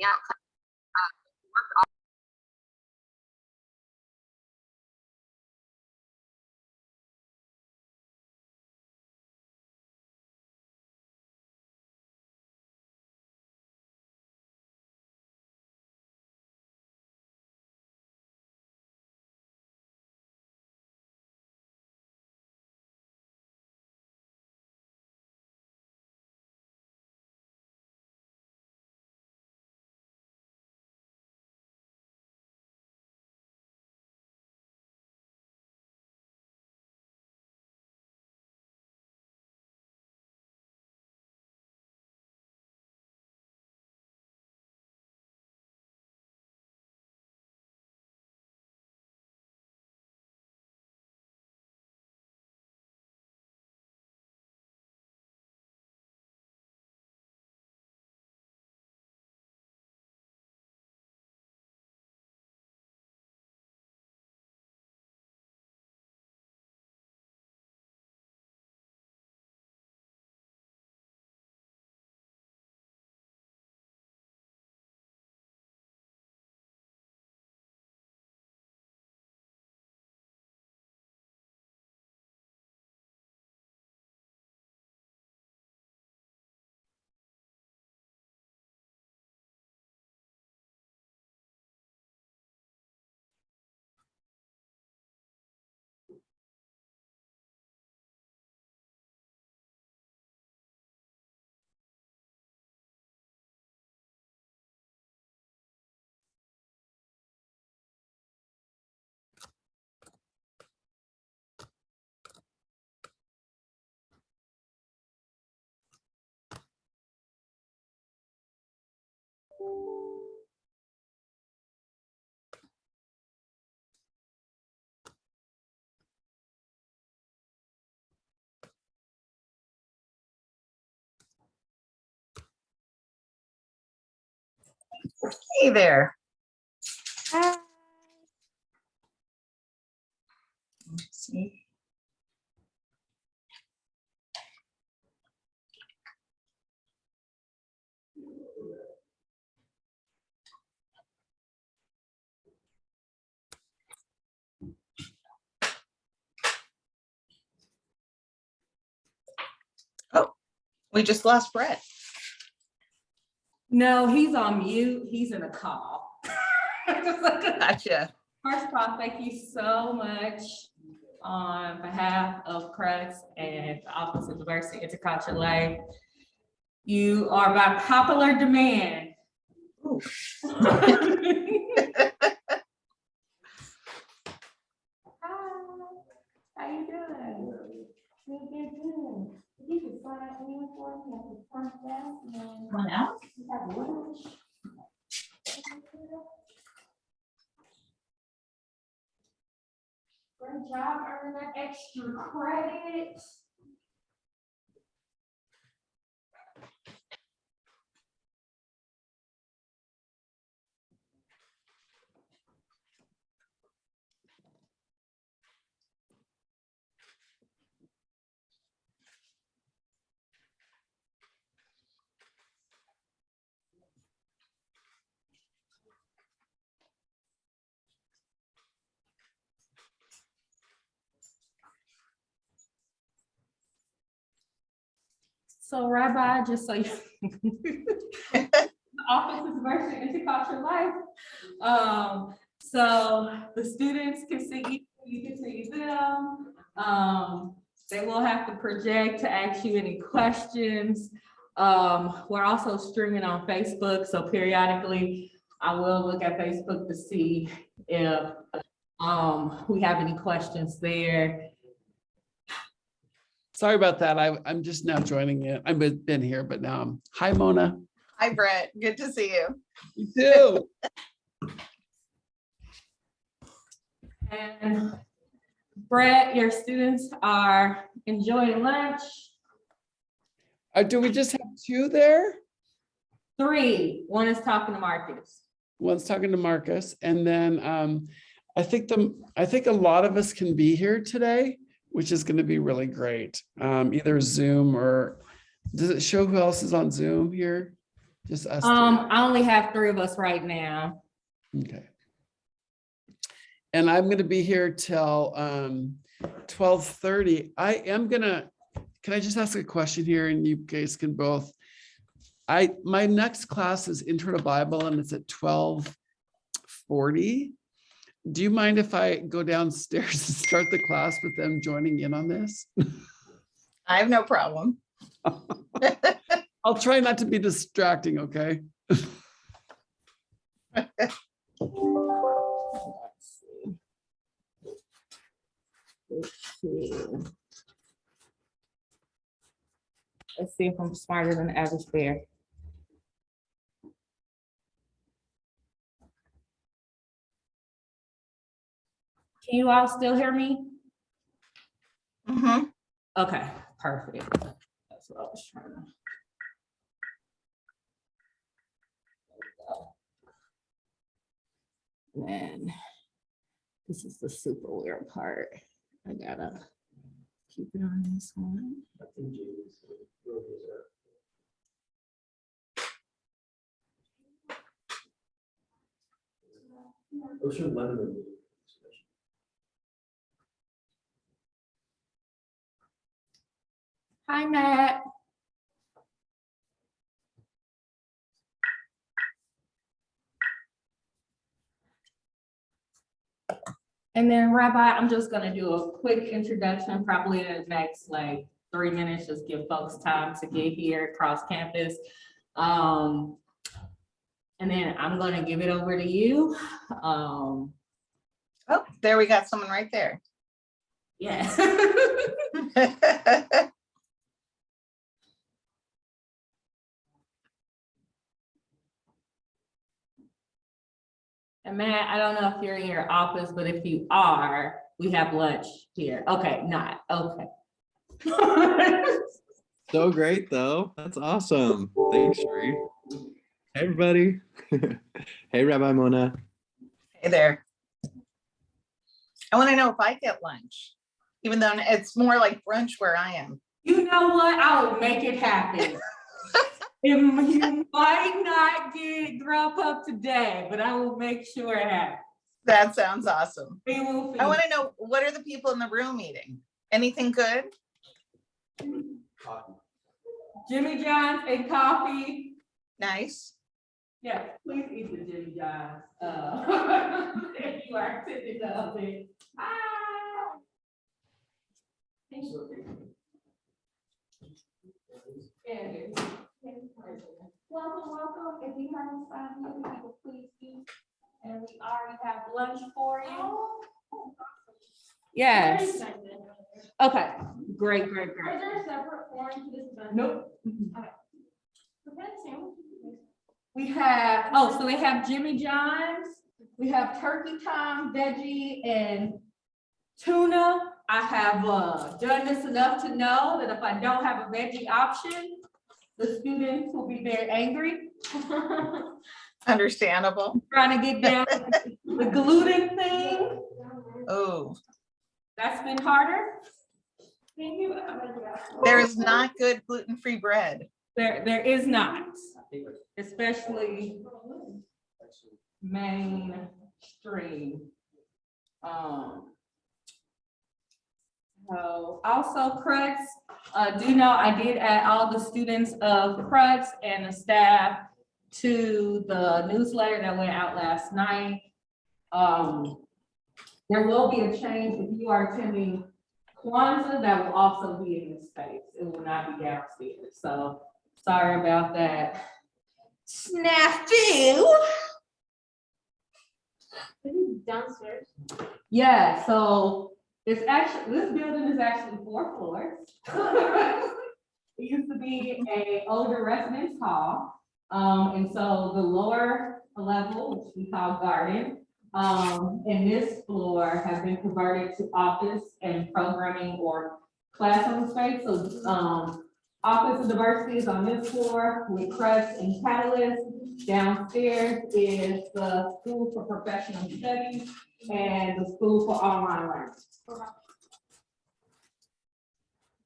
starting out work. Hey there. Hi. Let's see. Oh, we just lost Brett. No, he's on mute. He's in a call. Gotcha. First of all, thank you so much on behalf of CRUX and the Office of Diversity and Intercultural Life. You are by popular demand. Hi. How you doing? Good. You can sign in for me at the front desk and One out. you have lunch. Great job earning that extra credit. So Rabbi, just so you the Office of Diversity and Intercultural Life. So the students can see you can see them. They will have to project to ask you any questions. We're also streaming on Facebook, so periodically I will look at Facebook to see if we have any questions there. Sorry about that. I'm just now joining you. I've been here, but now hi, Mona. Hi, Brett. Good to see you. You too. And Brett, your students are enjoying lunch. Do we just have two there? 3, one is talking to Marcus. One's talking to Marcus, and then I think a lot of us can be here today, which is going to be really great. Either Zoom or does it show who else is on Zoom here? Just us two? I only have 3 of us right now. Okay. And I'm gonna be here till 12:30. Can I just ask a question here and you guys can both? My next class is Intro to Bible and it's at 12:40. Do you mind if I go downstairs and start the class with them joining in on this? I have no problem. I'll try not to be distracting, okay? Let's see if I'm smarter than the average bear. Can you all still hear me? Mm-hmm. Okay, perfect. That's what I was trying to. And this is the super weird part. I gotta keep it on this one. Hi, Matt. And then Rabbi, I'm just gonna do a quick introduction, probably in the next like 3 minutes, just give folks time to get here across campus. And then I'm gonna give it over to you. Oh, there we got someone right there. Yes. And Matt, I don't know if you're in your office, but if you are, we have lunch here. Okay, not, okay. So great, though. That's awesome. Thanks, Sheree. Hey, everybody. Hey, Rabbi Mona. Hey there. I want to know if I get lunch, even though it's more like brunch where I am. You know what? I will make it happen. You might not get grub up today, but I will make sure it happens. That sounds awesome. We will I want to know, what are the people in the room eating? Anything good? Jimmy John's and coffee. Nice. Yeah, please eat the Jimmy John's. If you are sitting up there. Ah. Welcome. If you haven't signed up, people please do. And we already have lunch for you. Yes. Okay, great. Is there a separate form to this event? Nope. Okay. We have, so we have Jimmy John's, we have turkey time, veggie, and tuna. I have done this enough to know that if I don't have a veggie option, the students will be very angry. Understandable. Trying to get down the gluten thing. Oh, That's been harder. there is not good gluten-free bread. There is not, especially mainstream. So also CRUX, do know I did add all the students of CRUX and the staff to the newsletter that went out last night. There will be a change if you are attending Kwanzaa, that will also be in this space. It will not be downstairs. So sorry about that. Snafu. Downstairs. Yeah, so it's actually, this building is actually 4 floors. It used to be an older residence hall. And so the lower level, which we call garden, and this floor has been converted to office and programming or classroom space. So Office of Diversity is on this floor with CRUX and Catalyst. Downstairs is the School for Professional Studies and the School for Online Learning.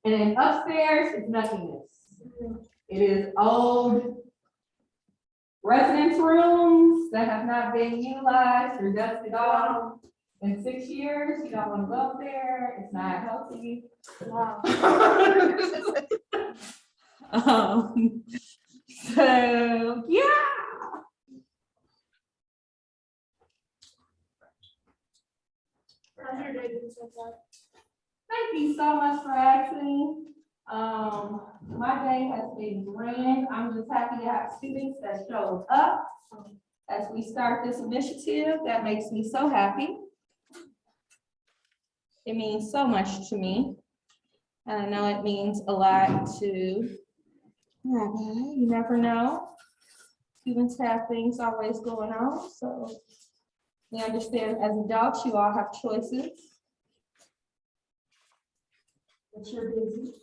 And then upstairs is nothingness. It is old residence rooms that have not been utilized or dusted off in 6 years. You don't want to go up there. It's not healthy. Wow. So yeah. How's your day been so far? Thank you so much for asking. My day has been grand. I'm just happy to have students that showed up as we start this initiative. That makes me so happy. It means so much to me. And I know it means a lot to Rabbi. You never know. Students have things always going on, so we understand as adults, you all have choices. But you're busy.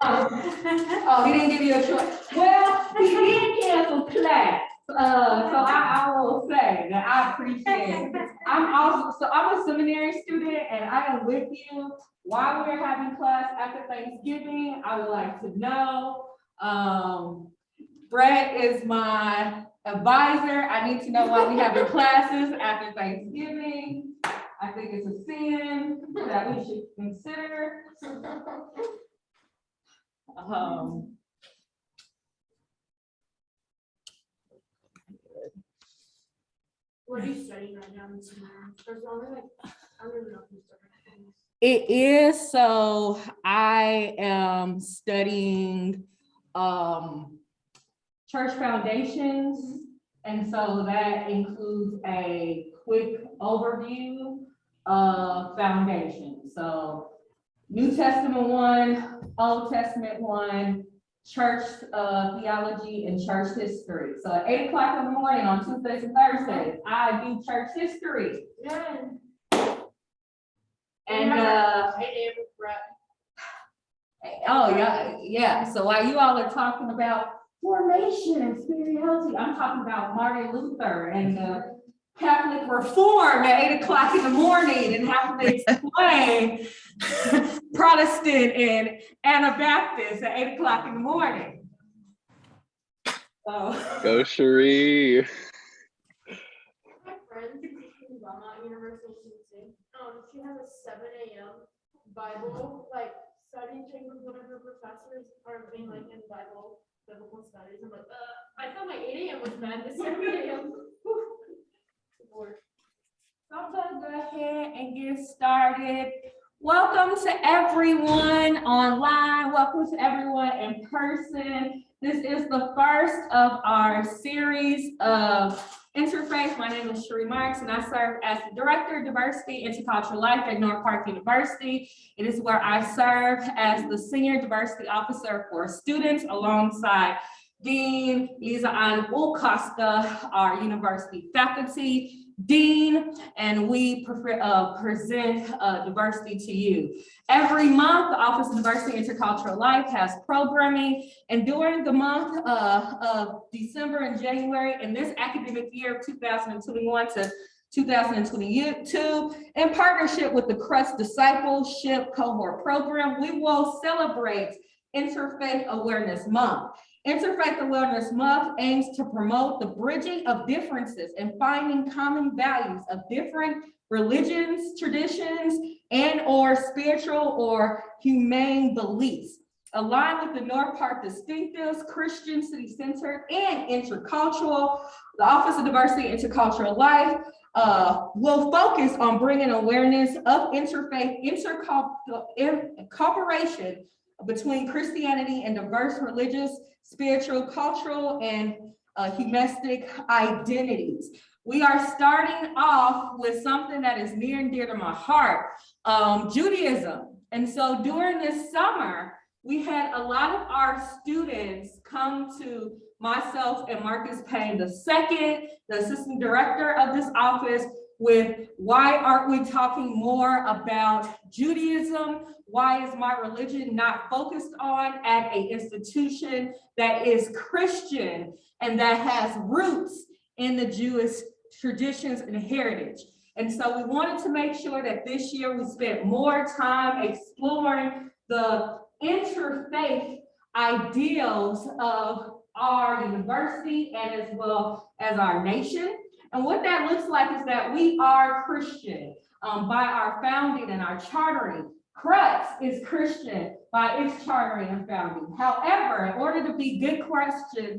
Oh, he didn't give you a choice. Well, he did cancel class. So I will say that I appreciate it. I'm a seminary student and I am with you. While we're having class after Thanksgiving, I would like to know. Brett is my advisor. I need to know why we having classes after Thanksgiving. I think it's a sin that we should consider. What are you studying right now in semester? There's only like, I don't even know if you studying. It is, so I am studying church foundations. And so that includes a quick overview of foundations. So New Testament 1, Old Testament 1, church theology and church history. So at 8 o'clock in the morning on Tuesdays and Thursdays, I do church history. Yeah. And Hey, Brett. oh yeah. So while you all are talking about formation and spirituality, I'm talking about Martin Luther and the Catholic Reform at 8 o'clock in the morning and how they explain Protestant and Anabaptist at 8 o'clock in the morning. So. Go Cherie. My friend in Belmont University, she has a 7 a.m. Bible, like study thing with one of her professors are being like in biblical studies. I'm like, I thought my 8 a.m. was madness. 7 a.m. So I'm gonna go ahead and get started. Welcome to everyone online. Welcome to everyone in person. This is the first of our series of Interfaith. My name is Cherie Marks and I serve as the Director of Diversity and Intercultural Life at North Park University. It is where I serve as the Senior Diversity Officer for students alongside Dean Lisa Ann Costa, our university faculty dean, and we present diversity to you. Every month, the Office of Diversity and Intercultural Life has programming, and during the month of December and January in this academic year of 2021 to 2022, in partnership with the CRUX Discipleship Cohort Program, we will celebrate Interfaith Awareness Month. Interfaith Awareness Month aims to promote the bridging of differences and finding common values of different religions, traditions, and or spiritual or humane beliefs. Aligned with the North Park distinctives, Christian, city-centered, and intercultural, the Office of Diversity and Intercultural Life will focus on bringing awareness of interfaith cooperation between Christianity and diverse religious, spiritual, cultural, and humanistic identities. We are starting off with something that is near and dear to my heart, Judaism. And so during this summer, we had a lot of our students come to myself and Marcus Payne II, the assistant director of this office, with why aren't we talking more about Judaism? Why is my religion not focused on at an institution that is Christian and that has roots in the Jewish traditions and heritage? And so we wanted to make sure that this year we spent more time exploring the interfaith ideals of our university and as well as our nation. And what that looks like is that we are Christian by our founding and our chartering. CRUX is Christian by its chartering and founding. However, in order to be good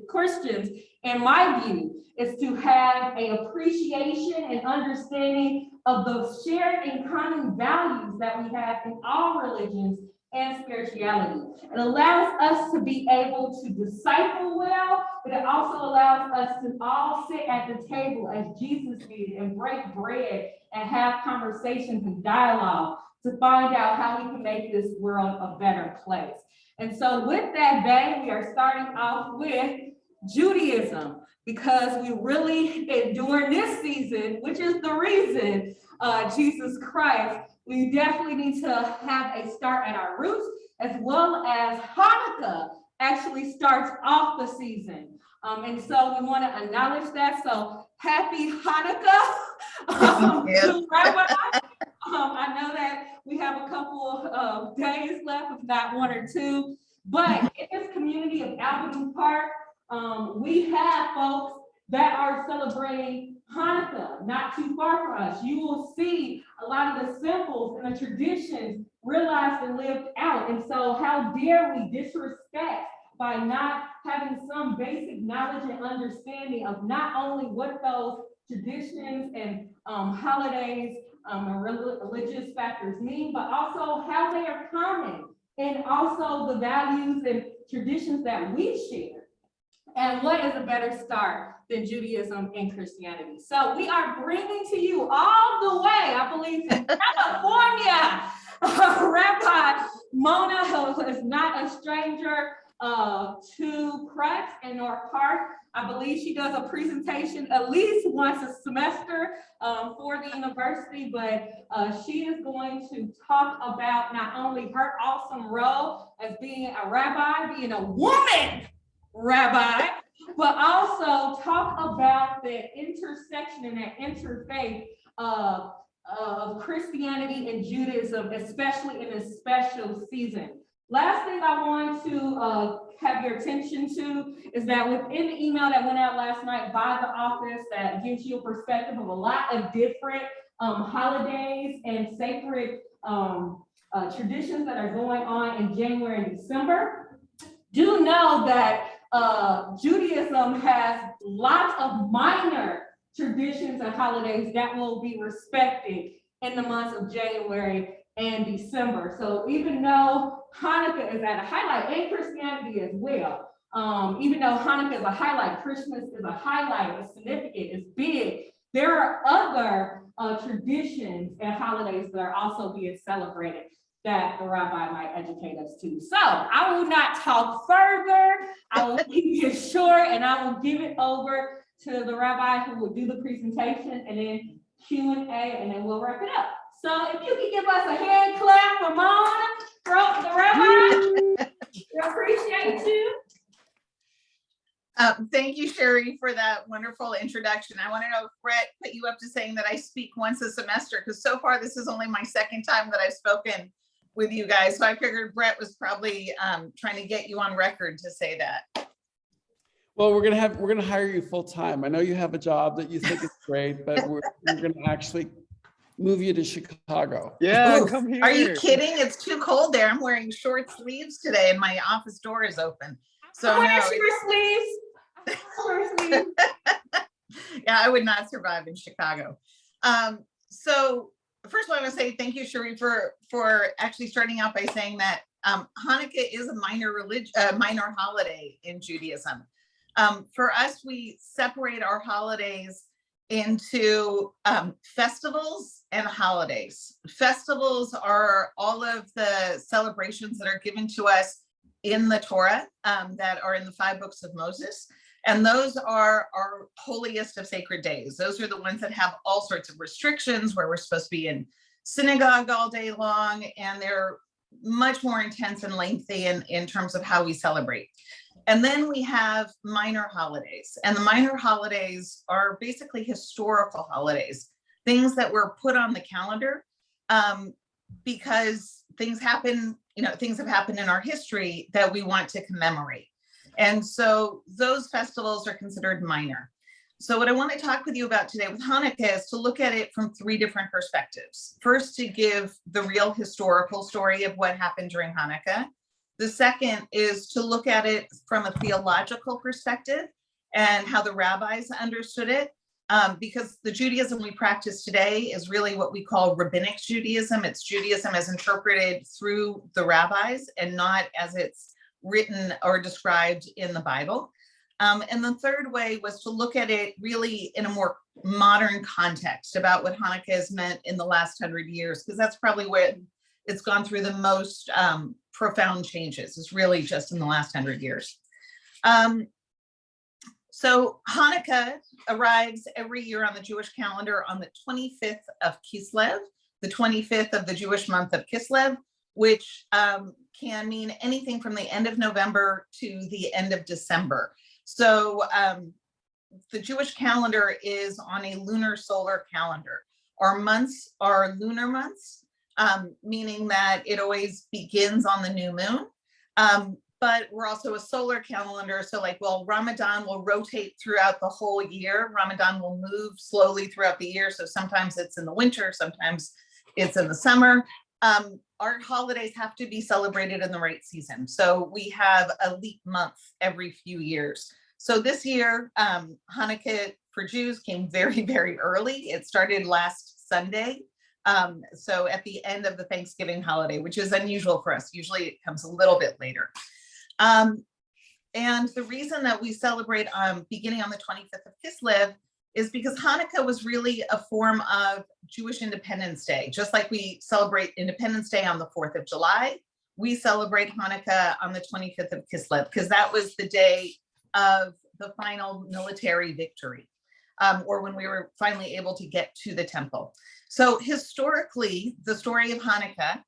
Christians, in my view, is to have an appreciation and understanding of those shared and common values that we have in all religions and spirituality. It allows us to be able to disciple well, but it also allows us to all sit at the table as Jesus did and break bread and have conversations and dialogue to find out how we can make this world a better place. And so with that vein, we are starting off with Judaism, because we really, during this season, which is the reason Jesus Christ, we definitely need to have a start at our roots, as well as Hanukkah actually starts off the season. And so we want to acknowledge that. So happy Hanukkah to Rabbi. I know that we have a couple of days left, if not one or two, but in this community of Albany Park, we have folks that are celebrating Hanukkah not too far from us. You will see a lot of the symbols and the traditions realized and lived out. And so how dare we disrespect by not having some basic knowledge and understanding of not only what those traditions and holidays and religious factors mean, but also how they are common, and also the values and traditions that we share. And what is a better start than Judaism and Christianity? So we are bringing to you all the way, I believe, in California, Rabbi Mona, who is not a stranger to CRUX in North Park. I believe she does a presentation at least once a semester for the university, but she is going to talk about not only her awesome role as being a rabbi, being a woman rabbi, but also talk about the intersection and that interfaith of Christianity and Judaism, especially in this special season. Last thing I want to have your attention to is that within the email that went out last night by the office that gives you a perspective of a lot of different holidays and sacred traditions that are going on in January and December. Do know that Judaism has lots of minor traditions and holidays that will be respected in the months of January and December. So even though Hanukkah is at a highlight, and Christianity as well, even though Hanukkah is a highlight, Christmas is a highlight, it's significant, it's big, there are other traditions and holidays that are also being celebrated that the rabbi might educate us to. So I will not talk further. I will keep it short, and I will give it over to the rabbi who will do the presentation, and then Q&A, and then we'll wrap it up. So if you can give us a hand clap for Mona, from the rabbi, we appreciate you. Thank you, Sherry, for that wonderful introduction. I want to know if Brett put you up to saying that I speak once a semester, because so far this is only my second time that I've spoken with you guys. So I figured Brett was probably trying to get you on record to say that. Well, we're gonna hire you full time. I know you have a job that you think is great, but we're gonna actually move you to Chicago. Yeah, Oof. come here. Are you kidding? It's too cold there. I'm wearing short sleeves today and my office door is open. So I'm wearing no, short sleeves. Short sleeves. yeah, I would not survive in Chicago. So first of all, I want to say thank you, Sherry, for actually starting out by saying that Hanukkah is a minor holiday in Judaism. For us, we separate our holidays into festivals and holidays. Festivals are all of the celebrations that are given to us in the Torah that are in the 5 books of Moses. And those are our holiest of sacred days. Those are the ones that have all sorts of restrictions, where we're supposed to be in synagogue all day long, and they're much more intense and lengthy in terms of how we celebrate. And then we have minor holidays, and the minor holidays are basically historical holidays, things that were put on the calendar because things happen, things have happened in our history that we want to commemorate. And so those festivals are considered minor. So what I want to talk with you about today with Hanukkah is to look at it from 3 different perspectives. First, to give the real historical story of what happened during Hanukkah. The second is to look at it from a theological perspective and how the rabbis understood it. Because the Judaism we practice today is really what we call rabbinic Judaism. It's Judaism as interpreted through the rabbis and not as it's written or described in the Bible. And the third way was to look at it really in a more modern context about what Hanukkah has meant in the last 100 years, because that's probably where it's gone through the most profound changes, is really just in the last 100 years. So Hanukkah arrives every year on the Jewish calendar on the 25th of Kislev, the 25th of the Jewish month of Kislev, which can mean anything from the end of November to the end of December. So the Jewish calendar is on a lunar solar calendar. Our months are lunar months, meaning that it always begins on the new moon. But we're also a solar calendar. So Ramadan will rotate throughout the whole year. Ramadan will move slowly throughout the year. So sometimes it's in the winter, sometimes it's in the summer. Our holidays have to be celebrated in the right season. So we have a leap month every few years. So this year, Hanukkah for Jews came very, very early. It started last Sunday. So at the end of the Thanksgiving holiday, which is unusual for us. Usually it comes a little bit later. And the reason that we celebrate beginning on the 25th of Kislev is because Hanukkah was really a form of Jewish Independence Day. Just like we celebrate Independence Day on the 4th of July, we celebrate Hanukkah on the 25th of Kislev, because that was the day of the final military victory, or when we were finally able to get to the temple. So historically, the story of Hanukkah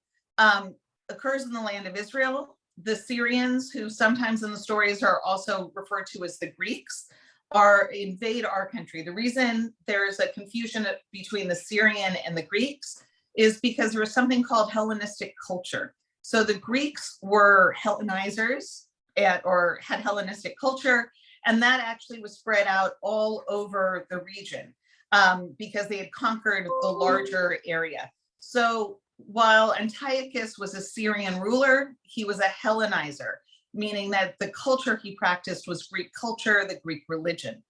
occurs in the land of Israel. The Syrians, who sometimes in the stories are also referred to as the Greeks, invade our country. The reason there's a confusion between the Syrian and the Greeks is because there was something called Hellenistic culture. So the Greeks were Hellenizers or had Hellenistic culture, and that actually was spread out all over the region because they had conquered the larger area. So while Antiochus was a Syrian ruler, he was a Hellenizer, meaning that the culture he practiced was Greek culture, the Greek religion.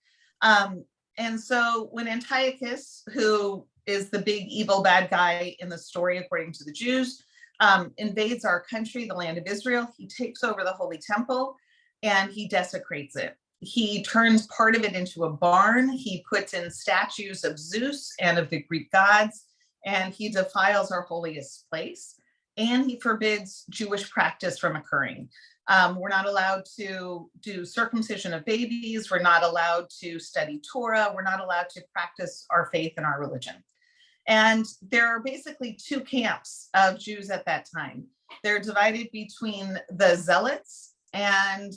And so when Antiochus, who is the big evil bad guy in the story according to the Jews, invades our country, the land of Israel, he takes over the Holy Temple and he desecrates it. He turns part of it into a barn. He puts in statues of Zeus and of the Greek gods, and he defiles our holiest place, and he forbids Jewish practice from occurring. We're not allowed to do circumcision of babies. We're not allowed to study Torah. We're not allowed to practice our faith and our religion. And there are basically 2 camps of Jews at that time. They're divided between the Zealots and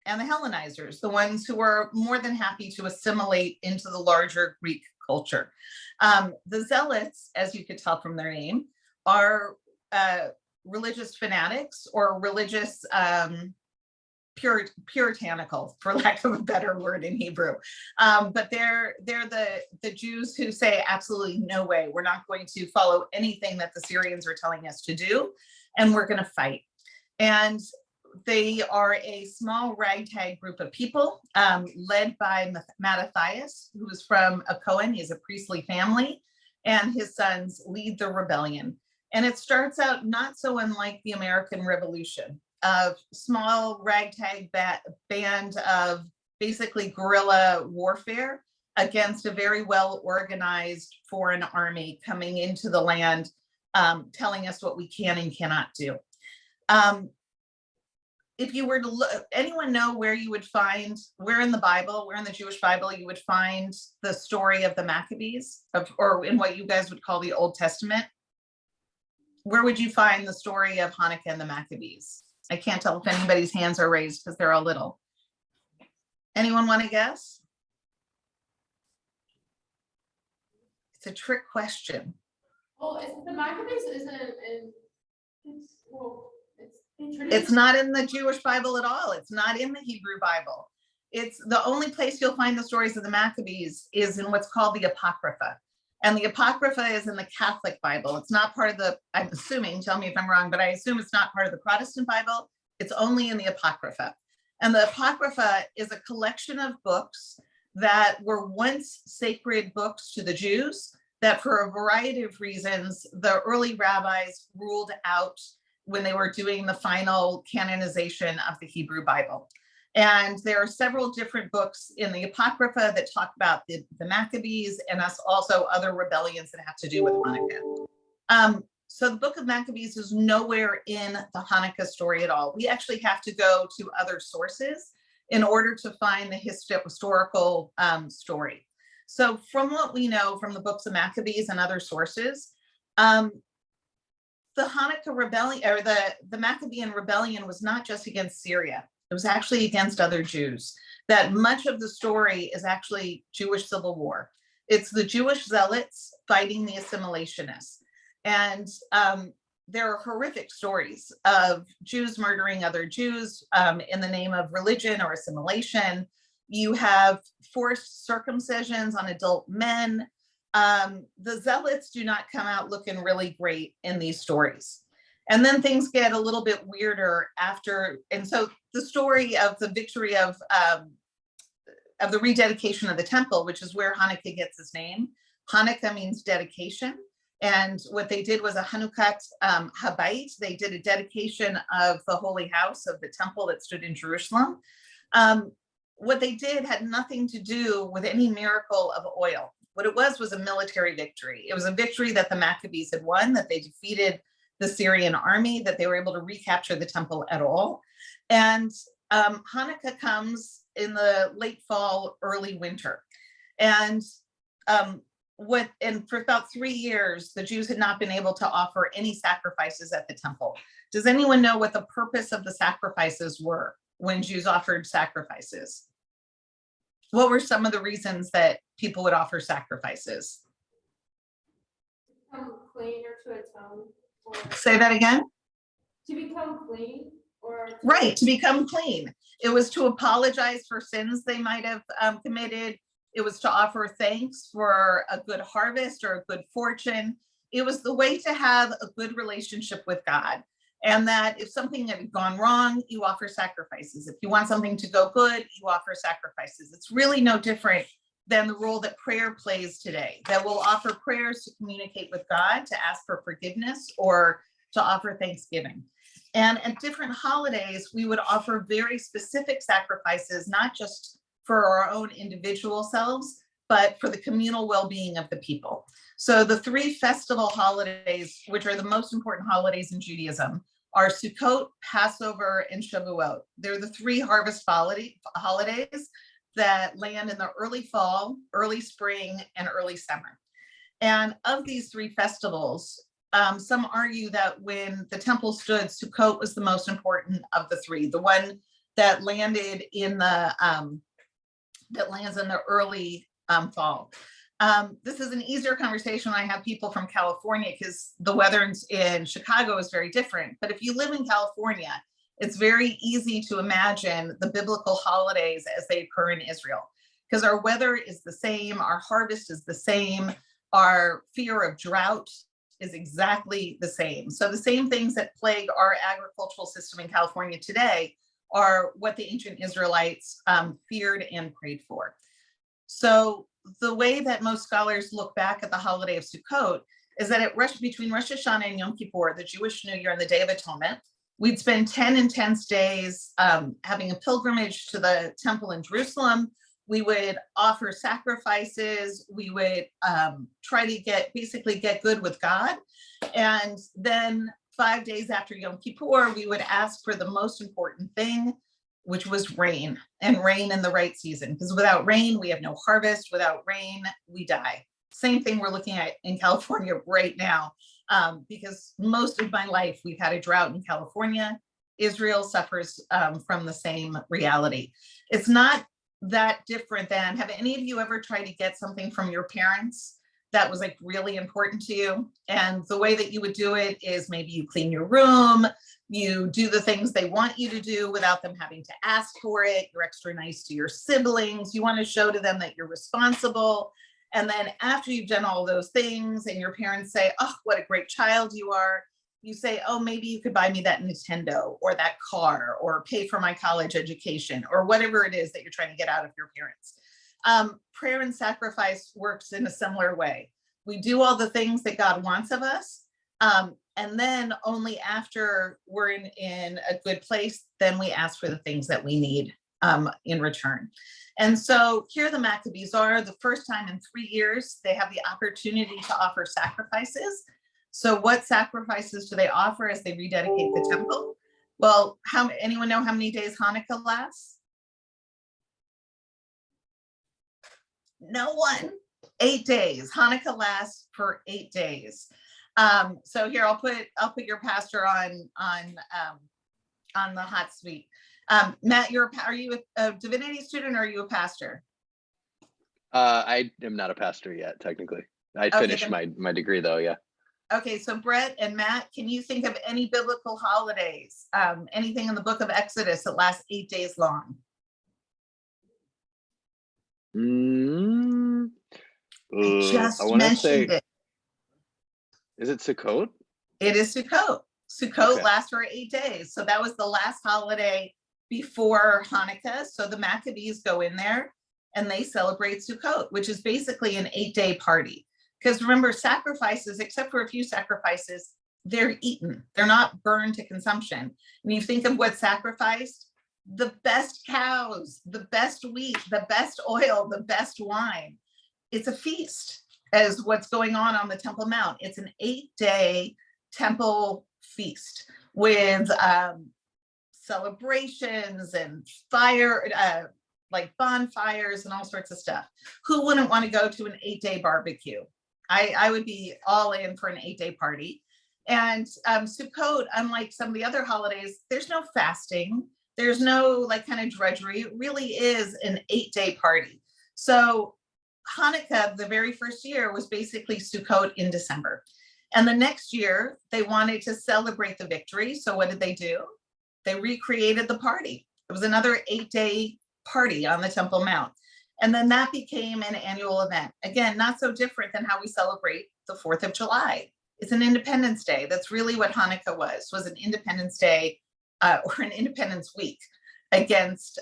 the Hellenizers, the ones who are more than happy to assimilate into the larger Greek culture. The Zealots, as you could tell from their name, are religious fanatics or religious puritanical, for lack of a better word in Hebrew. But they're the Jews who say absolutely no way, we're not going to follow anything that the Syrians are telling us to do, and we're going to fight. And they are a small ragtag group of people led by Mattathias, who is from a Cohen. He's a priestly family, and his sons lead the rebellion. And it starts out not so unlike the American Revolution, of small ragtag band of basically guerrilla warfare against a very well organized foreign army coming into the land, telling us what we can and cannot do. If you were to look, anyone know where you would find, where in the Bible, where in the Jewish Bible you would find the story of the Maccabees, or in what you guys would call the Old Testament? Where would you find the story of Hanukkah and the Maccabees? I can't tell if anybody's hands are raised because they're all little. Anyone want to guess? It's a trick question. Well, the Maccabees isn't in, it's introduced. It's not in the Jewish Bible at all. It's not in the Hebrew Bible. It's the only place you'll find the stories of the Maccabees is in what's called the Apocrypha. And the Apocrypha is in the Catholic Bible. It's not part of the, I'm assuming, tell me if I'm wrong, but I assume it's not part of the Protestant Bible. It's only in the Apocrypha. And the Apocrypha is a collection of books that were once sacred books to the Jews that for a variety of reasons, the early rabbis ruled out when they were doing the final canonization of the Hebrew Bible. And there are several different books in the Apocrypha that talk about the Maccabees and also other rebellions that have to do with Hanukkah. So the book of Maccabees is nowhere in the Hanukkah story at all. We actually have to go to other sources in order to find the historical story. So from what we know from the books of Maccabees and other sources, the Hanukkah rebellion, or the Maccabean rebellion, was not just against Syria. It was actually against other Jews. That much of the story is actually Jewish civil war. It's the Jewish zealots fighting the assimilationists. And there are horrific stories of Jews murdering other Jews in the name of religion or assimilation. You have forced circumcisions on adult men. The zealots do not come out looking really great in these stories. And then things get a little bit weirder after. And so the story of the victory of the rededication of the temple, which is where Hanukkah gets its name. Hanukkah means dedication. And what they did was a Hanukkah Habayit. They did a dedication of the holy house of the temple that stood in Jerusalem. What they did had nothing to do with any miracle of oil. What it was a military victory. It was a victory that the Maccabees had won, that they defeated the Syrian army, that they were able to recapture the temple at all. And Hanukkah comes in the late fall, early winter. And for about 3 years, the Jews had not been able to offer any sacrifices at the temple. Does anyone know what the purpose of the sacrifices were when Jews offered sacrifices? What were some of the reasons that people would offer sacrifices? Become clean or to atone. Say that again? To become clean or. Right, to become clean. It was to apologize for sins they might have committed. It was to offer thanks for a good harvest or a good fortune. It was the way to have a good relationship with God. And that if something had gone wrong, you offer sacrifices. If you want something to go good, you offer sacrifices. It's really no different than the role that prayer plays today, that we'll offer prayers to communicate with God, to ask for forgiveness, or to offer thanksgiving. And at different holidays, we would offer very specific sacrifices, not just for our own individual selves, but for the communal well-being of the people. So the 3 festival holidays, which are the most important holidays in Judaism, are Sukkot, Passover, and Shavuot. They're the 3 harvest holidays that land in the early fall, early spring, and early summer. And of these 3 festivals, some argue that when the temple stood, Sukkot was the most important of the 3, the one that landed in the that lands in the early fall. This is an easier conversation when I have people from California because the weather in Chicago is very different. But if you live in California, it's very easy to imagine the biblical holidays as they occur in Israel, because our weather is the same, our harvest is the same, our fear of drought is exactly the same. So the same things that plague our agricultural system in California today are what the ancient Israelites feared and prayed for. So the way that most scholars look back at the holiday of Sukkot is that between Rosh Hashanah and Yom Kippur, the Jewish New Year and the Day of Atonement, we'd spend 10 intense days having a pilgrimage to the temple in Jerusalem. We would offer sacrifices. We would try to get good with God. And then 5 days after Yom Kippur, we would ask for the most important thing, which was rain, and rain in the right season. Because without rain, we have no harvest. Without rain, we die. Same thing we're looking at in California right now, because most of my life we've had a drought in California. Israel suffers from the same reality. It's not that different than, have any of you ever tried to get something from your parents that was like really important to you. And the way that you would do it is maybe you clean your room, you do the things they want you to do without them having to ask for it. You're extra nice to your siblings. You want to show to them that you're responsible. And then after you've done all those things and your parents say, oh, what a great child you are, you say, oh, maybe you could buy me that Nintendo or that car or pay for my college education or whatever it is that you're trying to get out of your parents. Prayer and sacrifice works in a similar way. We do all the things that God wants of us. And then only after we're in a good place, then we ask for the things that we need in return. And so here the Maccabees are, the first time in 3 years, they have the opportunity to offer sacrifices. So what sacrifices do they offer as they rededicate the temple? Well, anyone know how many days Hanukkah lasts? No one. 8 days. Hanukkah lasts for 8 days. So here I'll put your pastor on the hot seat. Matt, are you a divinity student or are you a pastor? I am not a pastor yet, technically. I finished my degree though, yeah. Okay, so Brett and Matt, can you think of any biblical holidays? Anything in the book of Exodus that lasts 8 days long? I just mentioned it. Is it Sukkot? It is Sukkot. Sukkot Okay. lasts for 8 days. So that was the last holiday before Hanukkah. So the Maccabees go in there and they celebrate Sukkot, which is basically an 8-day party. Because remember, sacrifices, except for a few sacrifices, they're eaten. They're not burned to consumption. And you think of what's sacrificed, the best cows, the best wheat, the best oil, the best wine. It's a feast as what's going on the Temple Mount. It's an 8-day temple feast with celebrations and fire, like bonfires and all sorts of stuff. Who wouldn't want to go to an 8-day barbecue? I would be all in for an 8-day party. And Sukkot, unlike some of the other holidays, there's no fasting. There's no like kind of drudgery. It really is an 8-day party. So Hanukkah, the very first year, was basically Sukkot in December. And the next year, they wanted to celebrate the victory. So what did they do? They recreated the party. It was another 8-day party on the Temple Mount. And then that became an annual event. Again, not so different than how we celebrate the 4th of July. It's an Independence Day. That's really what Hanukkah was an Independence Day or an Independence Week against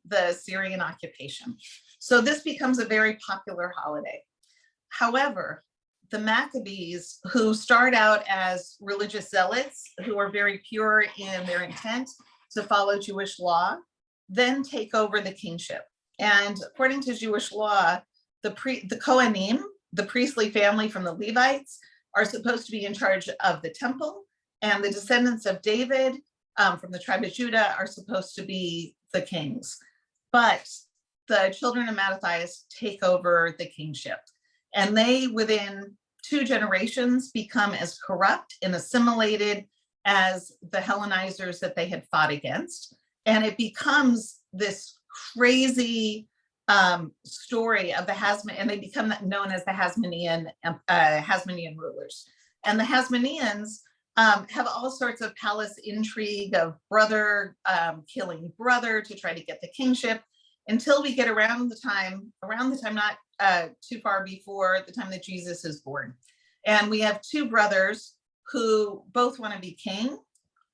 the Syrian occupation. So this becomes a very popular holiday. However, the Maccabees, who start out as religious zealots, who are very pure in their intent to follow Jewish law, then take over the kingship. And according to Jewish law, the Kohanim, the priestly family from the Levites, are supposed to be in charge of the temple, and the descendants of David from the tribe of Judah are supposed to be the kings. But the children of Mattathias take over the kingship, and they, within 2 generations, become as corrupt and assimilated as the Hellenizers that they had fought against. And it becomes this crazy story of the Hasmonean, and they become known as the Hasmonean rulers. And the Hasmoneans have all sorts of palace intrigue of brother killing brother to try to get the kingship, until we get around the time not too far before the time that Jesus is born. And we have 2 brothers who both want to be king.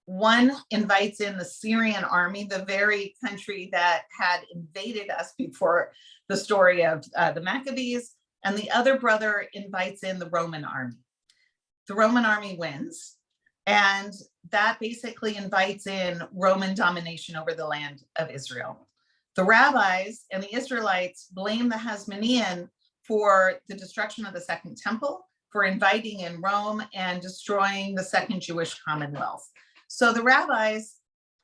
One invites in the Syrian army, the very country that had invaded us before the story of the Maccabees, and the other brother invites in the Roman army. The Roman army wins, and that basically invites in Roman domination over the land of Israel. The rabbis and the Israelites blame the Hasmonean for the destruction of the Second Temple, for inviting in Rome and destroying the Second Jewish Commonwealth. So the rabbis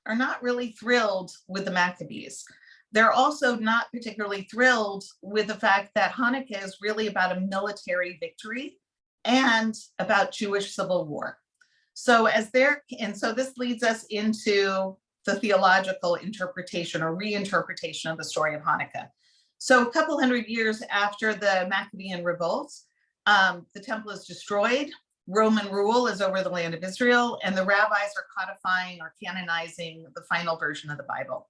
are not really thrilled with the Maccabees. They're also not particularly thrilled with the fact that Hanukkah is really about a military victory and about Jewish civil war. So this leads us into the theological interpretation or reinterpretation of the story of Hanukkah. So a couple hundred years after the Maccabean Revolt, the temple is destroyed. Roman rule is over the land of Israel, and the rabbis are codifying or canonizing the final version of the Bible.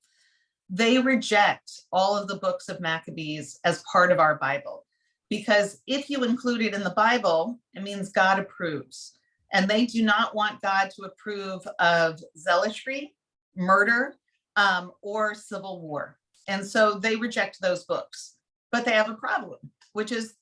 They reject all of the books of Maccabees as part of our Bible, because if you include it in the Bible, it means God approves. And they do not want God to approve of zealotry, murder, or civil war. And so they reject those books. But they have a problem, which is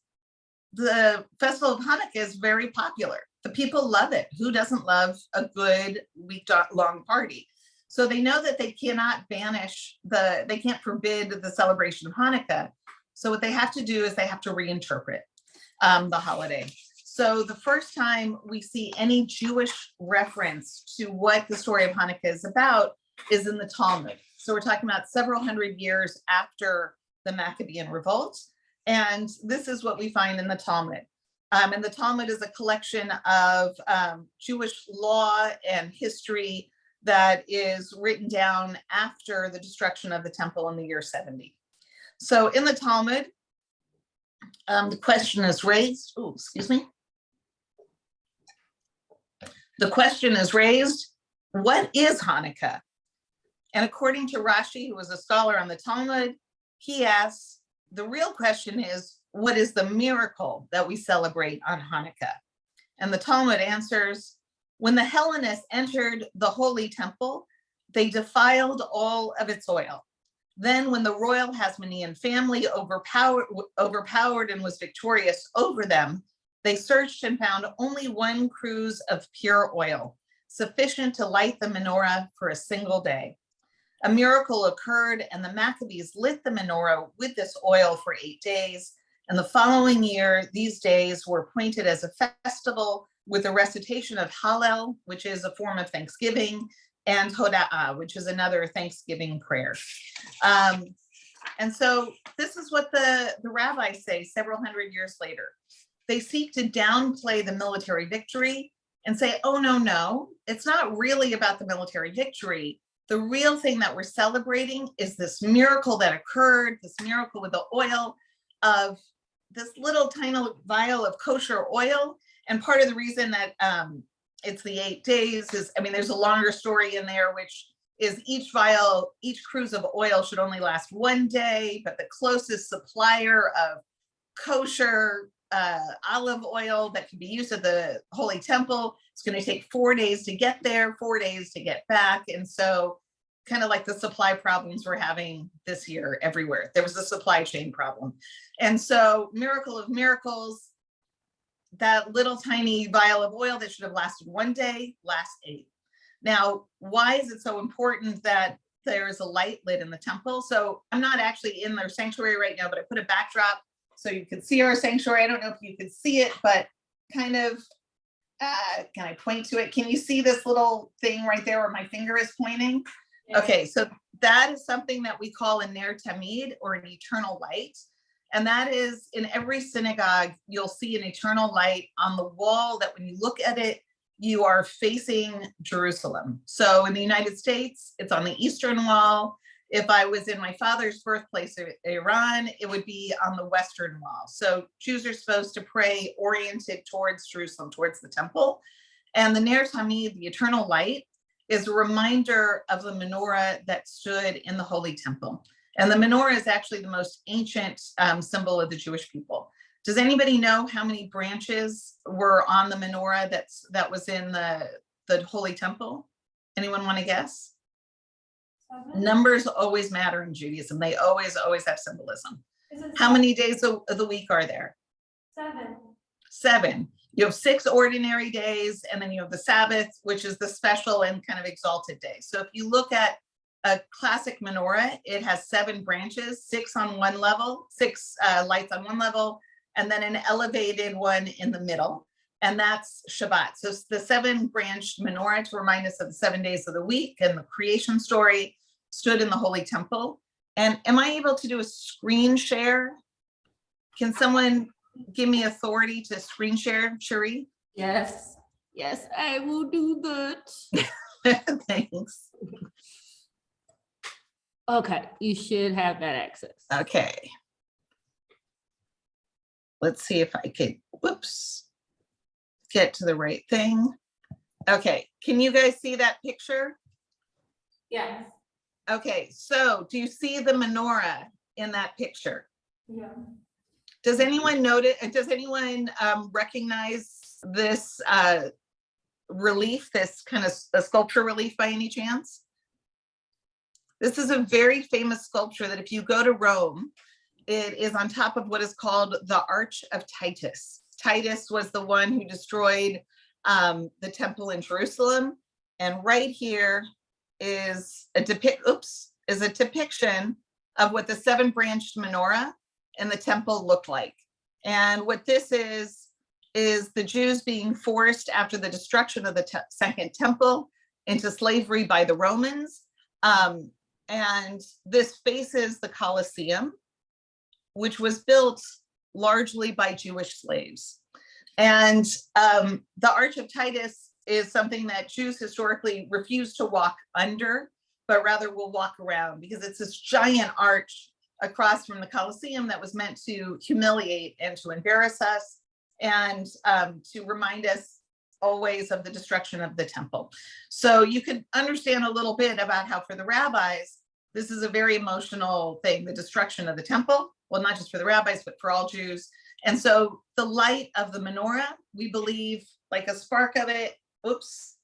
the festival of Hanukkah is very popular. The people love it. Who doesn't love a good week-long party? So they know that they cannot they can't forbid the celebration of Hanukkah. So what they have to do is they have to reinterpret the holiday. So the first time we see any Jewish reference to what the story of Hanukkah is about is in the Talmud. So we're talking about several hundred years after the Maccabean Revolt. And this is what we find in the Talmud. And the Talmud is a collection of Jewish law and history that is written down after the destruction of the temple in the year 70. So in the Talmud, the question is raised, The question is raised, what is Hanukkah? And according to Rashi, who was a scholar on the Talmud, he asks, the real question is, what is the miracle that we celebrate on Hanukkah? And the Talmud answers, when the Hellenists entered the holy temple, they defiled all of its oil. Then when the royal Hasmonean family overpowered and was victorious over them, they searched and found only one cruse of pure oil, sufficient to light the menorah for a single day. A miracle occurred, and the Maccabees lit the menorah with this oil for 8 days. And the following year, these days were appointed as a festival with a recitation of Hallel, which is a form of thanksgiving, and Hoda'ah, which is another Thanksgiving prayer. And so this is what the rabbis say several hundred years later. They seek to downplay the military victory and say, oh, no, it's not really about the military victory. The real thing that we're celebrating is this miracle that occurred, this miracle with the oil of this little tiny vial of kosher oil. And part of the reason that it's the 8 days is, there's a longer story in there, which is each cruse of oil should only last 1 day, but the closest supplier of kosher olive oil that can be used at the Holy Temple, it's going to take 4 days to get there, 4 days to get back. And so kind of like the supply problems we're having this year everywhere, there was a supply chain problem. And so miracle of miracles, that little tiny vial of oil that should have lasted 1 day lasts 8. Now, why is it so important that there is a light lit in the temple? So I'm not actually in their sanctuary right now, but I put a backdrop so you can see our sanctuary. I don't know if you can see it, but kind of, can I point to it? Can you see this little thing right there where my finger is pointing? Yeah. Okay, so that is something that we call a ner tamid, or an eternal light. And that is, in every synagogue, you'll see an eternal light on the wall that when you look at it, you are facing Jerusalem. So in the United States, it's on the eastern wall. If I was in my father's birthplace, Iran, it would be on the western wall. So Jews are supposed to pray oriented towards Jerusalem, towards the temple. And the ner tamid, the eternal light, is a reminder of the menorah that stood in the Holy Temple. And the menorah is actually the most ancient symbol of the Jewish people. Does anybody know how many branches were on the menorah that was in the Holy Temple? Anyone want to guess? 7? Numbers always matter in Judaism. They always have symbolism. How many days of the week are there? 7. 7. You have 6 ordinary days, and then you have the Sabbath, which is the special and kind of exalted day. So if you look at a classic menorah, it has 7 branches, 6 on one level, 6 lights on one level, and then an elevated one in the middle. And that's Shabbat. So the 7-branched menorah, to remind us of the 7 days of the week and the creation story, stood in the Holy Temple. And am I able to do a screen share? Can someone give me authority to screen share, Cherie? Yes, I will do that. Thanks. Okay, you should have that access. Okay. let's see if I could, whoops, get to the right thing. Okay, can you guys see that picture? Yes. Okay, so do you see the menorah in that picture? Yeah. Does anyone notice, does anyone recognize this relief, this kind of a sculpture relief by any chance? This is a very famous sculpture that if you go to Rome, it is on top of what is called the Arch of Titus. Titus was the one who destroyed the temple in Jerusalem. And right here is a depiction of what the 7-branched menorah in the temple looked like. And what this is the Jews being forced after the destruction of the Second Temple into slavery by the Romans. And this faces the Colosseum, which was built largely by Jewish slaves. And the Arch of Titus is something that Jews historically refuse to walk under, but rather will walk around, because it's this giant arch across from the Colosseum that was meant to humiliate and to embarrass us, and to remind us always of the destruction of the temple. So you could understand a little bit about how for the rabbis, this is a very emotional thing, the destruction of the temple. Well, not just for the rabbis, but for all Jews. And so the light of the menorah, we believe, like a spark of it, oops,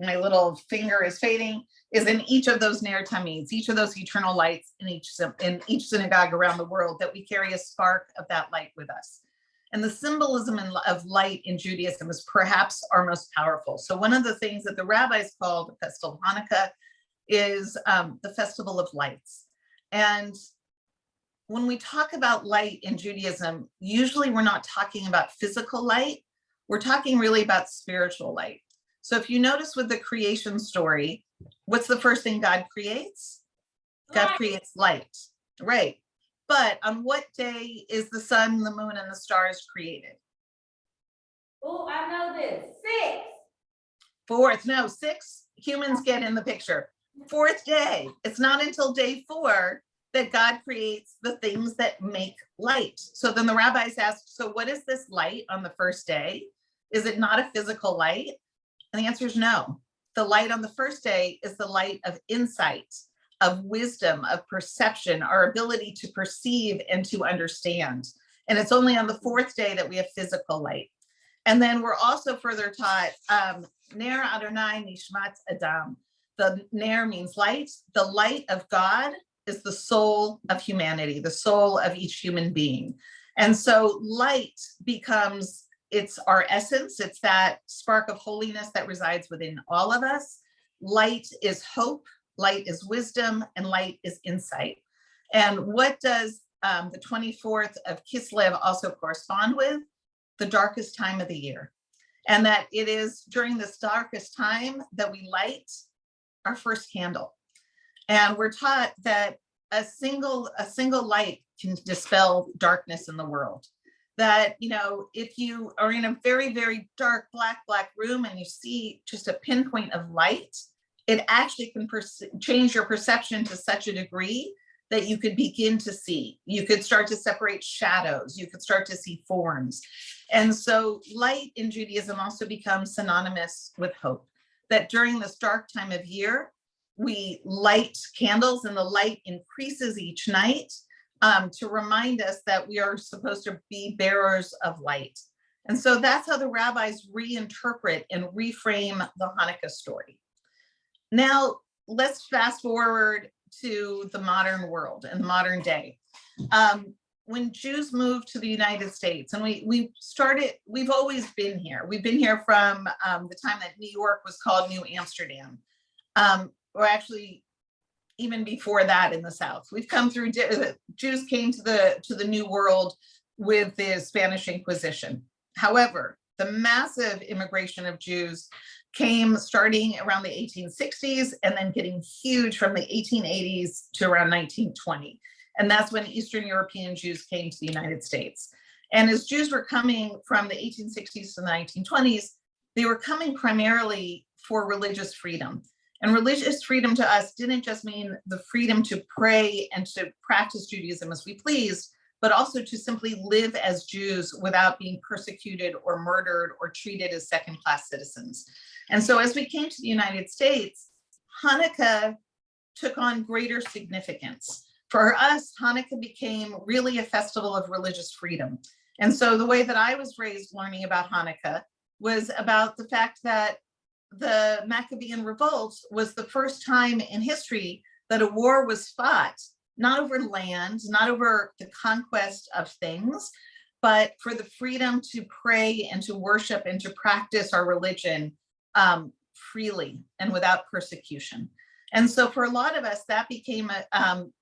my little finger is fading, is in each of those ner tamid, each of those eternal lights in each synagogue around the world, that we carry a spark of that light with us. And the symbolism of light in Judaism is perhaps our most powerful. So one of the things that the rabbis called the festival of Hanukkah is the festival of lights. And when we talk about light in Judaism, usually we're not talking about physical light. We're talking really about spiritual light. So if you notice with the creation story, what's the first thing God creates? God creates light, right? But on what day is the sun, the moon, and the stars created? Oh, I know this. 6. Fourth, no, 6 humans get in the picture. 4th day. It's not until day 4 that God creates the things that make light. So then the rabbis asked, so what is this light on the first day? Is it not a physical light? And the answer is no. The light on the first day is the light of insight, of wisdom, of perception, our ability to perceive and to understand. And it's only on the 4th day that we have physical light. And then we're also further taught, Ner Adonai Nishmat Adam. The Ner means light. The light of God is the soul of humanity, the soul of each human being. And so light becomes, it's our essence. It's that spark of holiness that resides within all of us. Light is hope, light is wisdom, and light is insight. And what does the 24th of Kislev also correspond with? The darkest time of the year. And that it is during this darkest time that we light our first candle. And we're taught that a single light can dispel darkness in the world. That, you know, if you are in a very, very dark, black room and you see just a pinpoint of light, it actually can change your perception to such a degree that you could begin to see. You could start to separate shadows. You could start to see forms. And so light in Judaism also becomes synonymous with hope. That during this dark time of year, we light candles and the light increases each night to remind us that we are supposed to be bearers of light. And so that's how the rabbis reinterpret and reframe the Hanukkah story. Now, let's fast forward to the modern world and the modern day. When Jews moved to the United States, and we've always been here. We've been here from the time that New York was called New Amsterdam, or actually even before that in the South. We've come through, Jews came to the New World with the Spanish Inquisition. However, the massive immigration of Jews came starting around the 1860s and then getting huge from the 1880s to around 1920. And that's when Eastern European Jews came to the United States. And as Jews were coming from the 1860s to the 1920s, they were coming primarily for religious freedom. And religious freedom to us didn't just mean the freedom to pray and to practice Judaism as we pleased, but also to simply live as Jews without being persecuted or murdered or treated as second-class citizens. And so as we came to the United States, Hanukkah took on greater significance. For us, Hanukkah became really a festival of religious freedom. And so the way that I was raised learning about Hanukkah was about the fact that the Maccabean Revolt was the first time in history that a war was fought, not over land, not over the conquest of things, but for the freedom to pray and to worship and to practice our religion freely and without persecution. And so for a lot of us, that became,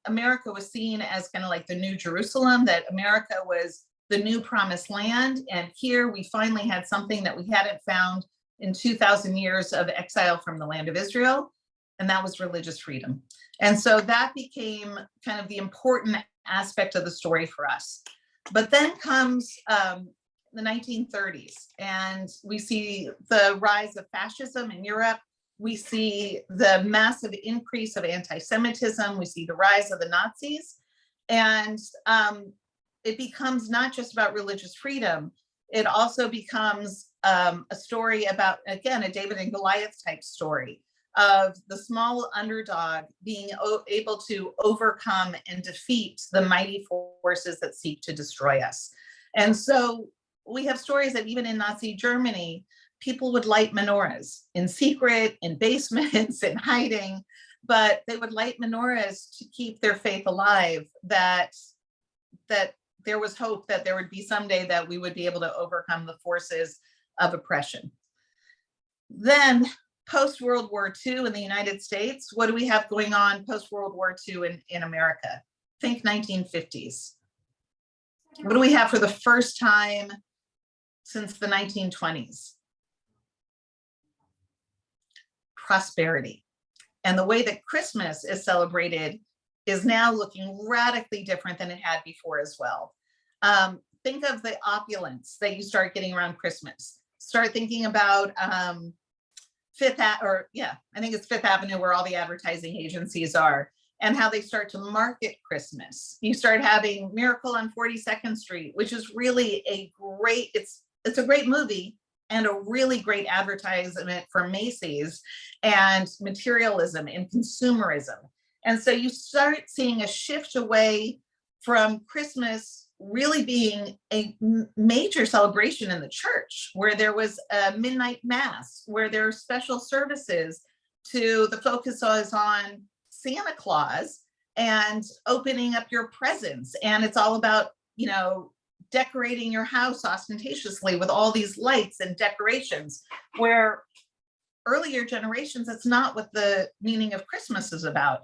America was seen as kind of like the new Jerusalem, that America was the new promised land. And here we finally had something that we hadn't found in 2,000 years of exile from the land of Israel, and that was religious freedom. And so that became kind of the important aspect of the story for us. But then comes the 1930s, and we see the rise of fascism in Europe. We see the massive increase of anti-Semitism. We see the rise of the Nazis. And it becomes not just about religious freedom. It also becomes a story about, again, a David and Goliath type story of the small underdog being able to overcome and defeat the mighty forces that seek to destroy us. And so we have stories that even in Nazi Germany, people would light menorahs in secret, in basements, in hiding, but they would light menorahs to keep their faith alive, that there was hope that there would be someday that we would be able to overcome the forces of oppression. Then post-World War II in the United States, what do we have going on post-World War II in America? Think 1950s. What do we have for the first time since the 1920s? Prosperity. And the way that Christmas is celebrated is now looking radically different than it had before as well. Think of the opulence that you start getting around Christmas. Start thinking about Fifth Avenue, where all the advertising agencies are, and how they start to market Christmas. You start having Miracle on 42nd Street, which is really it's a great movie and a really great advertisement for Macy's and materialism and consumerism. And so you start seeing a shift away from Christmas really being a major celebration in the church, where there was a midnight mass, where there are special services, to the focus was on Santa Claus and opening up your presents. And it's all about, decorating your house ostentatiously with all these lights and decorations, where earlier generations, that's not what the meaning of Christmas is about.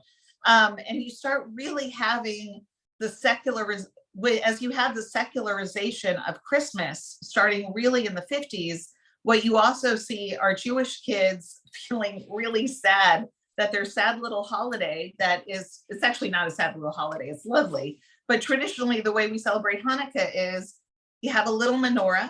And you start really having as you have the secularization of Christmas starting really in the 50s, what you also see are Jewish kids feeling really sad that their sad little holiday it's actually not a sad little holiday, it's lovely. But traditionally, the way we celebrate Hanukkah is you have a little menorah,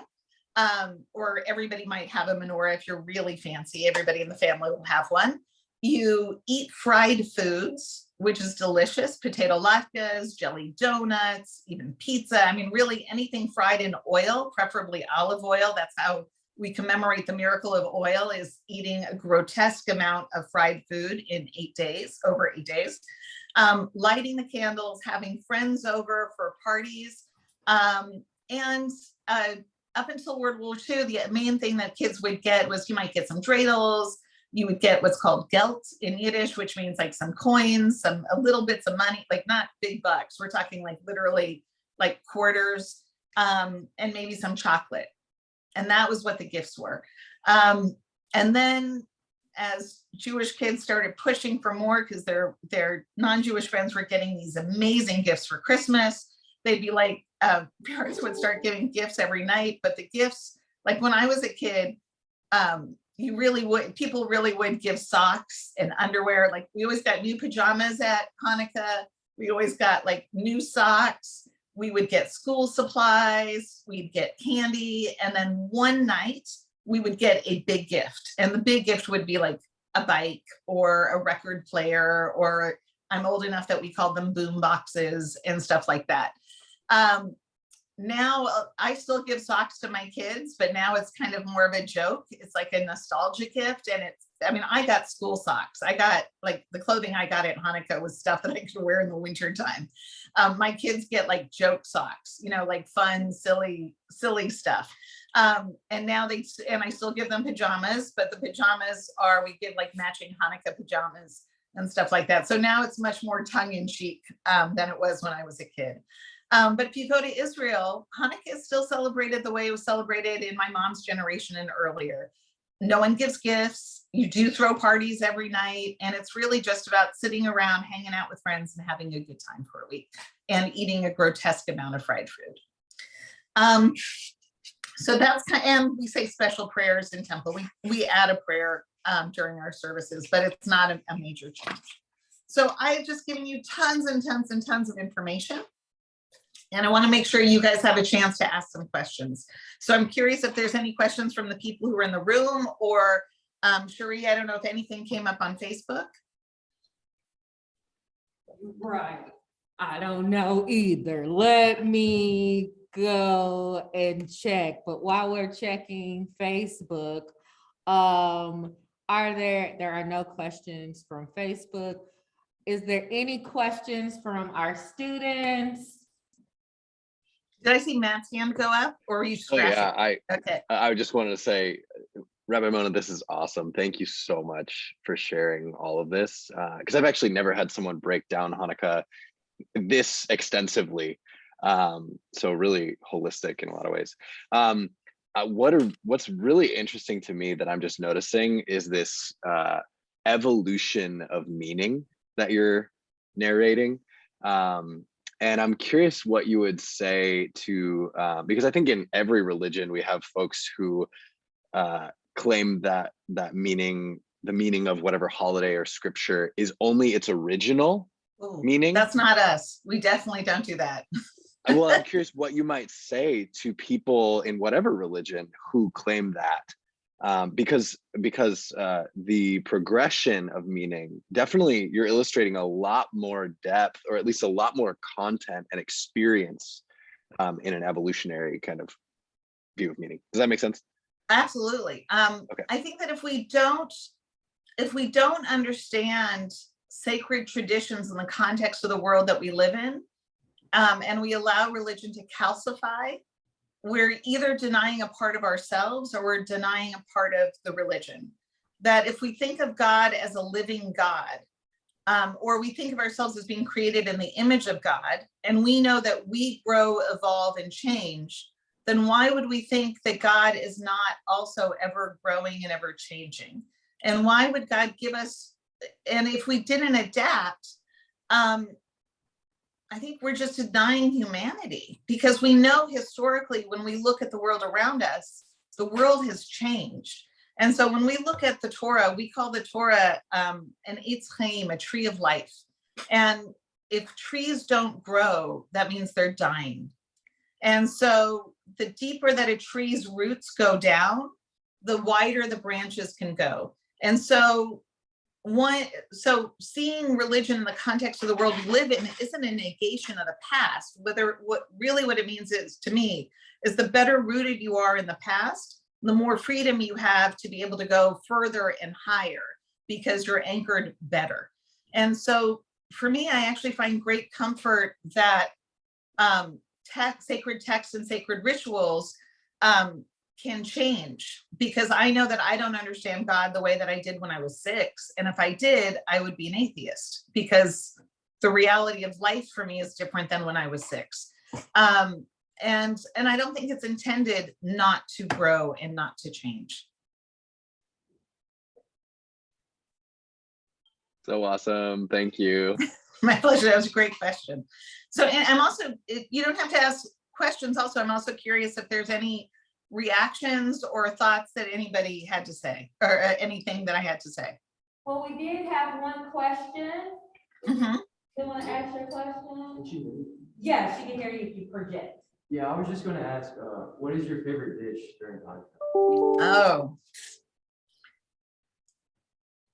or everybody might have a menorah if you're really fancy. Everybody in the family will have one. You eat fried foods, which is delicious, potato latkes, jelly donuts, even pizza. I mean, really anything fried in oil, preferably olive oil. That's how we commemorate the miracle of oil, is eating a grotesque amount of fried food in over 8 days. Lighting the candles, having friends over for parties. And up until World War II, the main thing that kids would get was, you might get some dreidels, you would get what's called geld in Yiddish, which means like some coins, a little bits of money, like not big bucks. We're talking like literally like quarters, and maybe some chocolate. And that was what the gifts were. And then as Jewish kids started pushing for more, because their non-Jewish friends were getting these amazing gifts for Christmas, they'd be like, parents would start giving gifts every night. But the gifts, like when I was a kid, people really would give socks and underwear. Like we always got new pajamas at Hanukkah. We always got like new socks. We would get school supplies, we'd get candy. And then one night we would get a big gift. And the big gift would be like a bike or a record player, or I'm old enough that we called them boom boxes and stuff like that. Now I still give socks to my kids, but now it's kind of more of a joke. It's like a nostalgia gift. And I mean, I got school socks. I got like the clothing I got at Hanukkah was stuff that I could wear in the winter time. My kids get like joke socks, like fun, silly stuff. And now and I still give them pajamas, but the pajamas we give like matching Hanukkah pajamas and stuff like that. So now it's much more tongue in cheek than it was when I was a kid. But if you go to Israel, Hanukkah is still celebrated the way it was celebrated in my mom's generation and earlier. No one gives gifts. You do throw parties every night. And it's really just about sitting around, hanging out with friends and having a good time for a week and eating a grotesque amount of fried food. So and we say special prayers in temple. We add a prayer during our services, but it's not a major change. So I have just given you tons and tons and tons of information. And I want to make sure you guys have a chance to ask some questions. So I'm curious if there's any questions from the people who are in the room, or Cherie, I don't know if anything came up on Facebook. Right. I don't know either. Let me go and check. But while we're checking Facebook, there are no questions from Facebook. Is there any questions from our students? Did I see Matt's hand go up, or were you scratching? Okay. I just wanted to say, Rabbi Mona, this is awesome. Thank you so much for sharing all of this. Because I've actually never had someone break down Hanukkah this extensively. So really holistic in a lot of ways. What's really interesting to me that I'm just noticing is this evolution of meaning that you're narrating. And I'm curious what you would say to, because I think in every religion we have folks who claim that meaning, the meaning of whatever holiday or scripture is only its original meaning. That's not us. We definitely don't do that. Well, I'm curious what you might say to people in whatever religion who claim that. Because the progression of meaning, definitely you're illustrating a lot more depth, or at least a lot more content and experience in an evolutionary kind of view of meaning. Does that make sense? Absolutely. Okay. I think that if we don't understand sacred traditions in the context of the world that we live in, and we allow religion to calcify, we're either denying a part of ourselves or we're denying a part of the religion. That if we think of God as a living God, or we think of ourselves as being created in the image of God, and we know that we grow, evolve, and change, then why would we think that God is not also ever growing and ever changing? And why would God give us, and if we didn't adapt, I think we're just denying humanity, because we know historically when we look at the world around us, the world has changed. And so when we look at the Torah, we call the Torah an Eitz Chaim, a tree of life. And if trees don't grow, that means they're dying. And so the deeper that a tree's roots go down, the wider the branches can go. And so seeing religion in the context of the world we live in isn't a negation of the past. What it means is, to me, is the better rooted you are in the past, the more freedom you have to be able to go further and higher, because you're anchored better. And so for me, I actually find great comfort that sacred texts and sacred rituals can change, because I know that I don't understand God the way that I did when I was 6. And if I did, I would be an atheist, because the reality of life for me is different than when I was 6. And I don't think it's intended not to grow and not to change. So awesome. Thank you. My pleasure. That was a great question. So, and I'm also, you don't have to ask questions. Also, I'm also curious if there's any reactions or thoughts that anybody had to say, or anything that I had to say. Well, we did have one question. Mm-hmm. You want to ask your question? Did you? Yeah, she can hear you if you project. Yeah, I was just going to ask, what is your favorite dish during Hanukkah? Oh,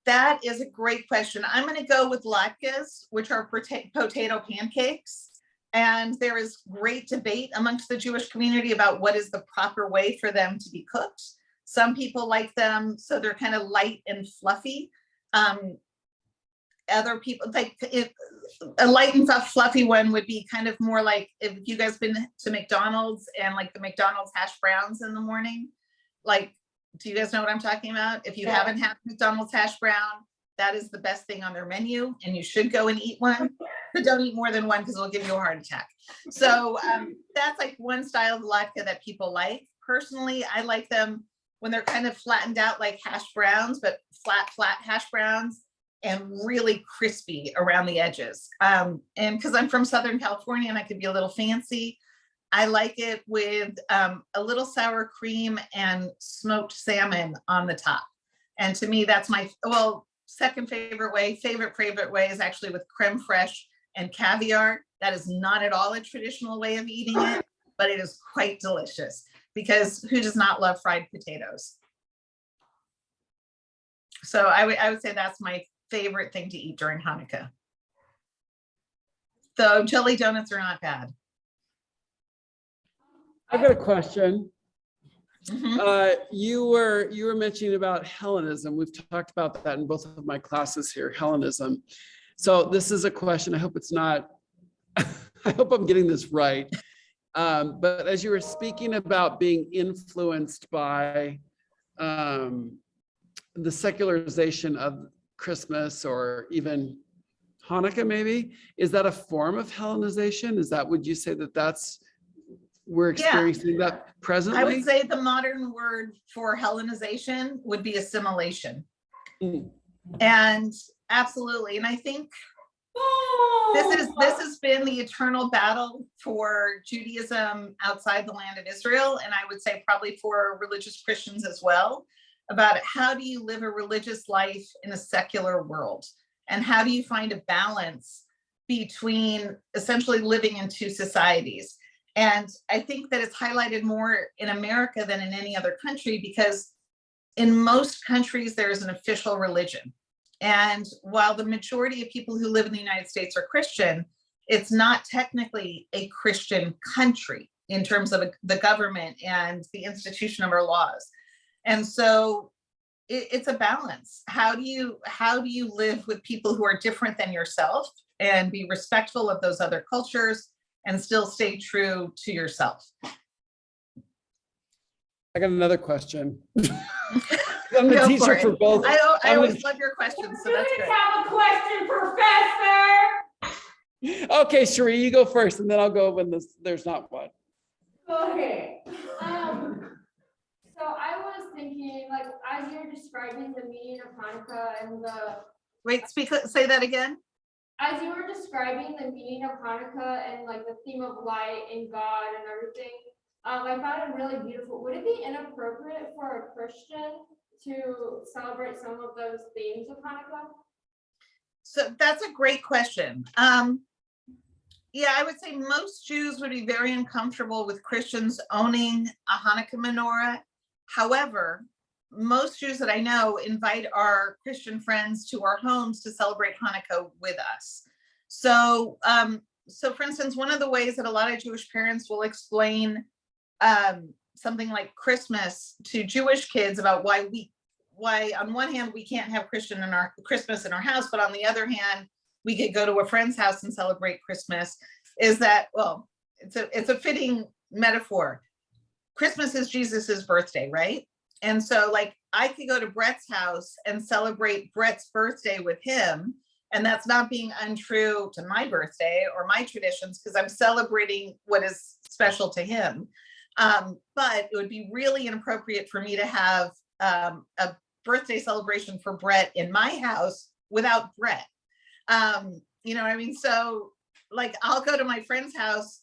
that is a great question. I'm going to go with latkes, which are potato pancakes. And there is great debate amongst the Jewish community about what is the proper way for them to be cooked. Some people like them so they're kind of light and fluffy. Other people like a light and fluffy one would be kind of more like if you guys been to McDonald's and like the McDonald's hash browns in the morning. Like, do you guys know what I'm talking about? If you haven't had McDonald's hash brown, that is the best thing on their menu and you should go and eat one, but don't eat more than one because it'll give you a heart attack. So that's like one style of latke that people like. Personally, I like them when they're kind of flattened out like hash browns, but flat hash browns and really crispy around the edges. And because I'm from Southern California and I could be a little fancy, I like it with a little sour cream and smoked salmon on the top. And to me, that's my, second favorite way. Favorite way is actually with creme fraiche and caviar. That is not at all a traditional way of eating it, but it is quite delicious because who does not love fried potatoes? So I would say that's my favorite thing to eat during Hanukkah. Though jelly donuts are not bad. I've got a question. Mhm. You were mentioning about Hellenism. We've talked about that in both of my classes here, Hellenism. So this is a question. I hope it's not, I hope I'm getting this right. But as you were speaking about being influenced by the secularization of Christmas or even Hanukkah, maybe, is that a form of Hellenization? Is that, would you say that that's, we're experiencing that presently? I would say the modern word for Hellenization would be assimilation. And absolutely. And I think this has been the eternal battle for Judaism outside the land of Israel. And I would say probably for religious Christians as well, about how do you live a religious life in a secular world? And how do you find a balance between essentially living in two societies? And I think that it's highlighted more in America than in any other country, because in most countries, there is an official religion. And while the majority of people who live in the United States are Christian, it's not technically a Christian country in terms of the government and the institution of our laws. And so it's a balance. How do you live with people who are different than yourself and be respectful of those other cultures and still stay true to yourself? I got another question. I'm the Go teacher for both. I always love your questions, so that's good. Have a question, Professor. Okay, Cherie, you go first, and then I'll go when there's not one. Okay. So I was thinking, like, as you're describing the meaning of Hanukkah and Wait, say that again. as you were describing the meaning of Hanukkah and like the theme of light and God and everything, I found it really beautiful. Would it be inappropriate for a Christian to celebrate some of those themes of Hanukkah? So that's a great question. Yeah, I would say most Jews would be very uncomfortable with Christians owning a Hanukkah menorah. However, most Jews that I know invite our Christian friends to our homes to celebrate Hanukkah with us. So, for instance, one of the ways that a lot of Jewish parents will explain something like Christmas to Jewish kids about why on one hand we can't have Christmas in our house, but on the other hand we could go to a friend's house and celebrate Christmas, is that, well, it's a fitting metaphor. Christmas is Jesus's birthday, right? And so like I could go to Brett's house and celebrate Brett's birthday with him, and that's not being untrue to my birthday or my traditions because I'm celebrating what is special to him. But it would be really inappropriate for me to have a birthday celebration for Brett in my house without Brett. You know what I mean? So like I'll go to my friend's house.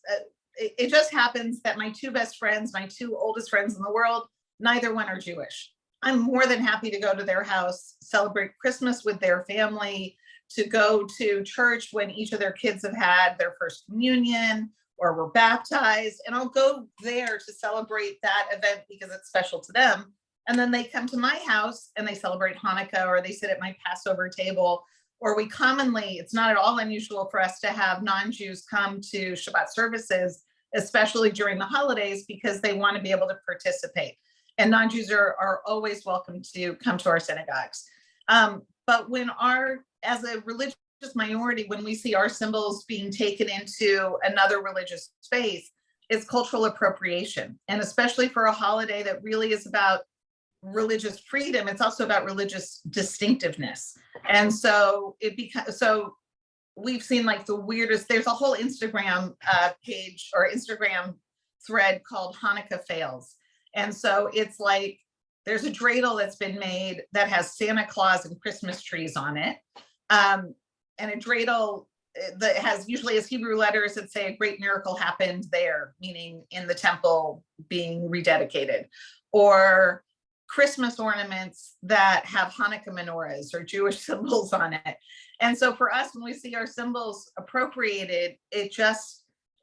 It just happens that my two best friends, my two oldest friends in the world, neither one are Jewish. I'm more than happy to go to their house, celebrate Christmas with their family, to go to church when each of their kids have had their first communion or were baptized. And I'll go there to celebrate that event because it's special to them. And then they come to my house and they celebrate Hanukkah, or they sit at my Passover table, or we commonly, it's not at all unusual for us to have non-Jews come to Shabbat services, especially during the holidays, because they want to be able to participate. And non-Jews are always welcome to come to our synagogues. But as a religious minority, when we see our symbols being taken into another religious space, it's cultural appropriation. And especially for a holiday that really is about religious freedom, it's also about religious distinctiveness. And so we've seen like the weirdest, there's a whole Instagram page or Instagram thread called Hanukkah Fails. And so it's like, there's a dreidel that's been made that has Santa Claus and Christmas trees on it. And a dreidel that has usually as Hebrew letters that say a great miracle happened there, meaning in the temple being rededicated, or Christmas ornaments that have Hanukkah menorahs or Jewish symbols on it. And so for us, when we see our symbols appropriated, it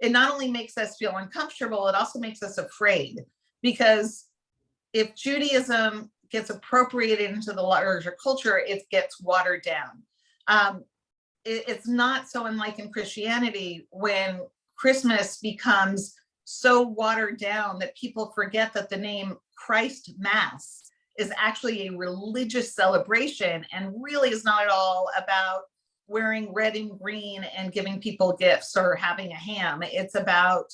not only makes us feel uncomfortable, it also makes us afraid, because if Judaism gets appropriated into the larger culture, it gets watered down. It's not so unlike in Christianity when Christmas becomes so watered down that people forget that the name Christ Mass is actually a religious celebration and really is not at all about wearing red and green and giving people gifts or having a ham. It's about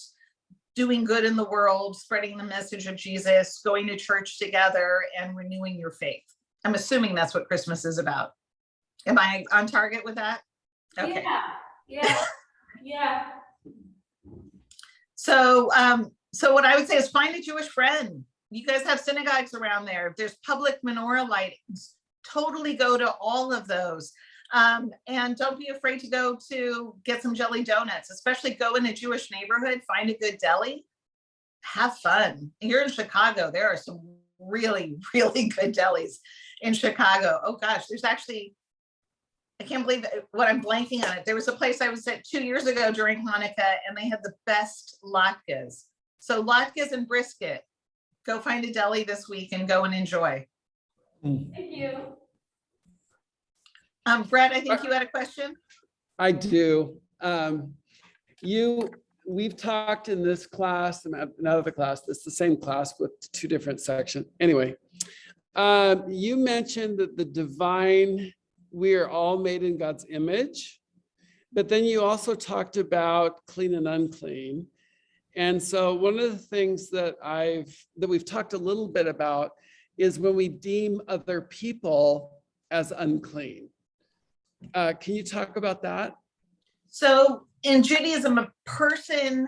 doing good in the world, spreading the message of Jesus, going to church together, and renewing your faith. I'm assuming that's what Christmas is about. Am I on target with that? Okay. Yeah. So what I would say is find a Jewish friend. You guys have synagogues around there. There's public menorah lightings. Totally go to all of those. And don't be afraid to go to get some jelly donuts, especially go in a Jewish neighborhood, find a good deli, have fun. You're in Chicago. There are some really, really good delis in Chicago. Oh gosh, there's actually, I can't believe what I'm blanking on it. There was a place I was at 2 years ago during Hanukkah and they had the best latkes. So latkes and brisket, go find a deli this week and go and enjoy. Thank you. Brett, I think you had a question. I do. We've talked in this class and another class, it's the same class with two different sections. Anyway, you mentioned that the divine, we are all made in God's image, but then you also talked about clean and unclean. And so one of the things that we've talked a little bit about is when we deem other people as unclean. Can you talk about that? So in Judaism, a person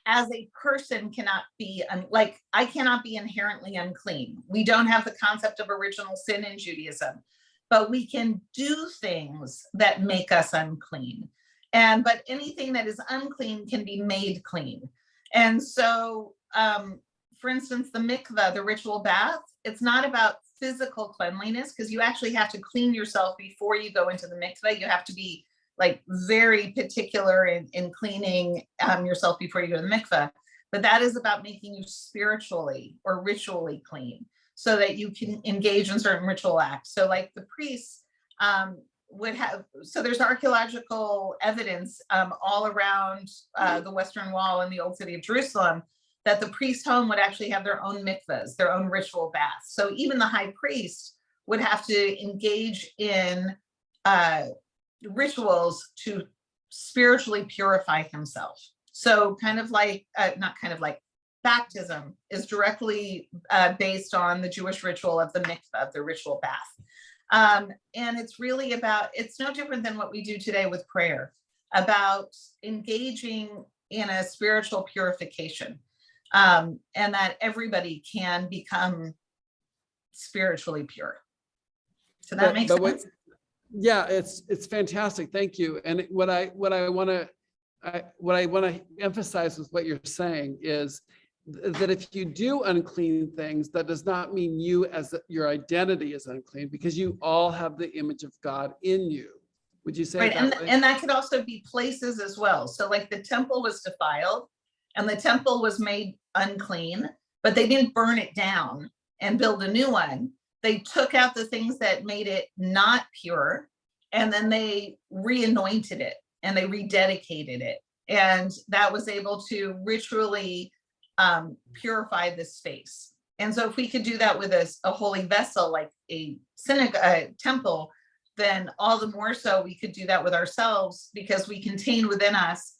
as a person cannot be, like I cannot be inherently unclean. We don't have the concept of original sin in Judaism, but we can do things that make us unclean. But anything that is unclean can be made clean. And so, for instance, the mikveh, the ritual bath, it's not about physical cleanliness because you actually have to clean yourself before you go into the mikveh. You have to be like very particular in cleaning yourself before you go to the mikveh. But that is about making you spiritually or ritually clean so that you can engage in certain ritual acts. So like the priests would have, so there's archaeological evidence all around the Western Wall in the old city of Jerusalem that the priest's home would actually have their own mikvahs, their own ritual baths. So even the high priest would have to engage in rituals to spiritually purify himself. So baptism is directly based on the Jewish ritual of the mikvah, the ritual bath. And it's really about, it's no different than what we do today with prayer, about engaging in a spiritual purification. And that everybody can become spiritually pure. So that makes sense. Yeah, it's fantastic. Thank you. And what I want to emphasize with what you're saying is that if you do unclean things, that does not mean you as your identity is unclean, because you all have the image of God in you. Would you say right? that? And that could also be places as well. So like the temple was defiled and the temple was made unclean, but they didn't burn it down and build a new one. They took out the things that made it not pure and then they re-anointed it and they rededicated it. And that was able to ritually purify this space. And so if we could do that with a holy vessel, like a synagogue, a temple, then all the more so we could do that with ourselves, because we contain within us.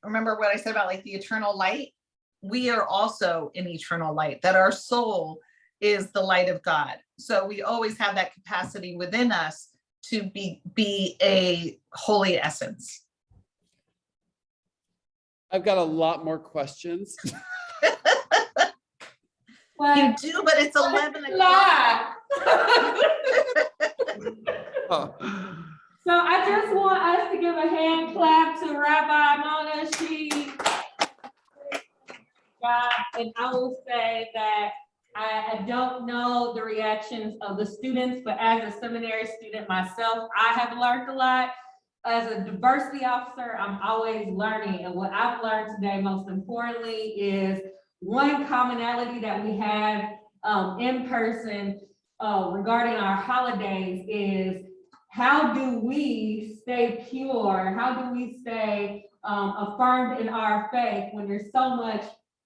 Remember what I said about like the eternal light? We are also an eternal light, that our soul is the light of God. So we always have that capacity within us to be a holy essence. I've got a lot more questions. You do, but it's 11 o'clock. Oh. So I just want us to give a hand clap to Rabbi Mona. And I will say that I don't know the reactions of the students, but as a seminary student myself, I have learned a lot. As a diversity officer, I'm always learning. And what I've learned today, most importantly, is one commonality that we have in person regarding our holidays is, how do we stay pure? How do we stay affirmed in our faith when there's so much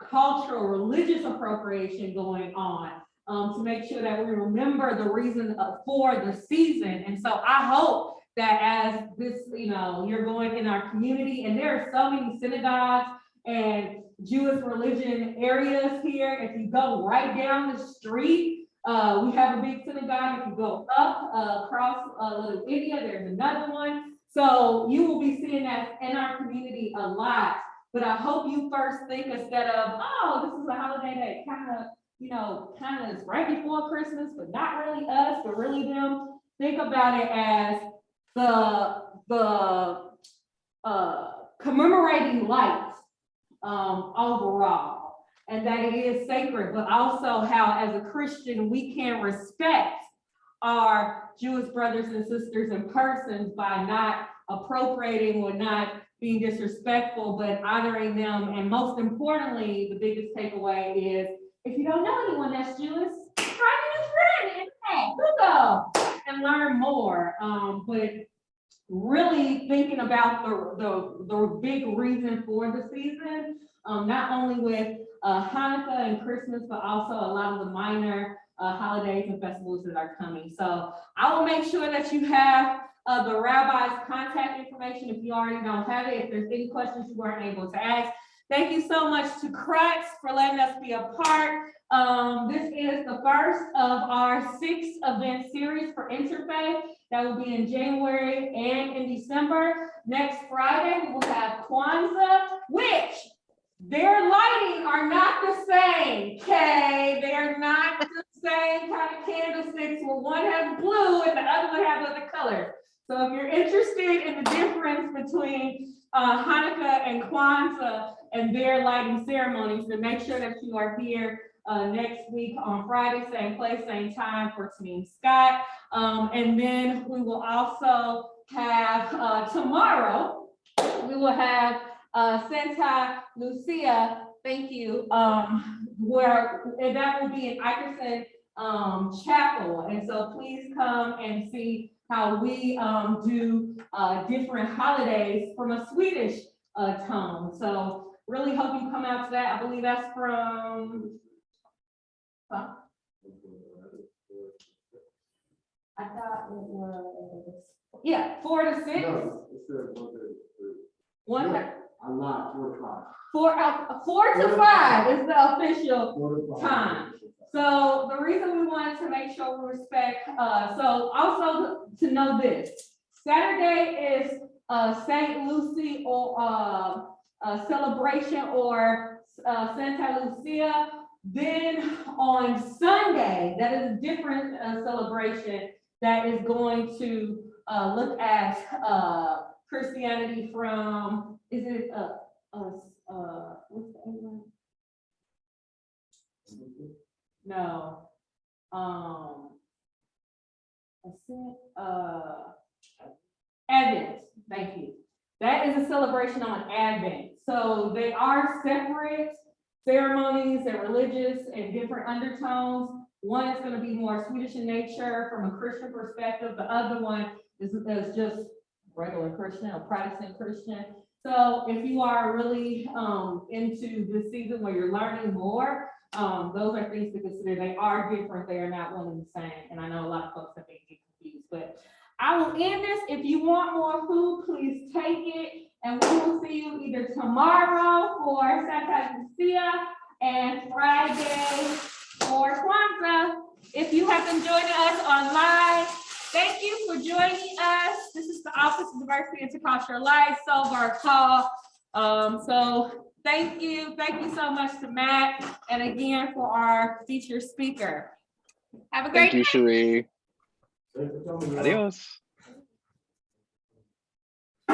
cultural, religious appropriation going on, to make sure that we remember the reason for the season. And so I hope that as this, you're going in our community, and there are so many synagogues and Jewish religion areas here. If you go right down the street, we have a big synagogue. If you go up across Little India, there's another one. So you will be seeing that in our community a lot. But I hope you first think, instead of, oh, this is a holiday that kind of is right before Christmas, but not really us, but really them. Think about it as the commemorating light overall, and that it is sacred, but also how, as a Christian, we can respect our Jewish brothers and sisters and persons by not appropriating or not being disrespectful, but honoring them. And most importantly, the biggest takeaway is, if you don't know anyone that's Jewish, try to be a friend and Google and learn more. But really thinking about the big reason for the season, not only with Hanukkah and Christmas, but also a lot of the minor holidays and festivals that are coming. So I will make sure that you have the rabbi's contact information if you already don't have it, if there's any questions you weren't able to ask. Thank you so much to CRUX for letting us be a part. This is the first of our 6-event series for Interfaith that will be in January and in December. Next Friday, we will have Kwanzaa, which their lighting are not the same, okay? They're not the same kind of candlesticks, where one has blue and the other one has other colors. So if you're interested in the difference between Hanukkah and Kwanzaa and their lighting ceremonies, then make sure that you are here next week on Friday, same place, same time, for Team Scott. And then we will also have tomorrow, we will have Santa Lucia, thank you, and that will be in Ickerson Chapel. And so please come and see how we do different holidays from a Swedish tone. So really hope you come out to that. I believe that's from, I thought it was, 4 to 6. No, it's the 1 yeah, I'm not 4 o'clock. 4 to 5 is the official 4 to 5. time. So the reason we wanted to make sure we respect, so also to know this, Saturday is St. Lucy or celebration, or Santa Lucia. Then on Sunday, that is a different celebration that is going to look at Christianity from, is it what's the England? No. Advent, thank you. That is a celebration on Advent. So they are separate ceremonies and religious and different undertones. One is gonna be more Swedish in nature from a Christian perspective. The other one is just regular Christian or Protestant Christian. So if you are really into this season where you're learning more, those are things to consider. They are different. They are not one and the same. And I know a lot of folks have been confused, but I will end this. If you want more food, please take it. And we will see you either tomorrow for Santa Lucia and Friday for Kwanzaa. If you have been joining us online, thank you for joining us. This is the Office of Diversity and Intercultural Life, Silver Call. So thank you so much to Matt, and again for our featured speaker. Have a great Thank you, day. Cherie. Thanks for coming, y'all. Adios.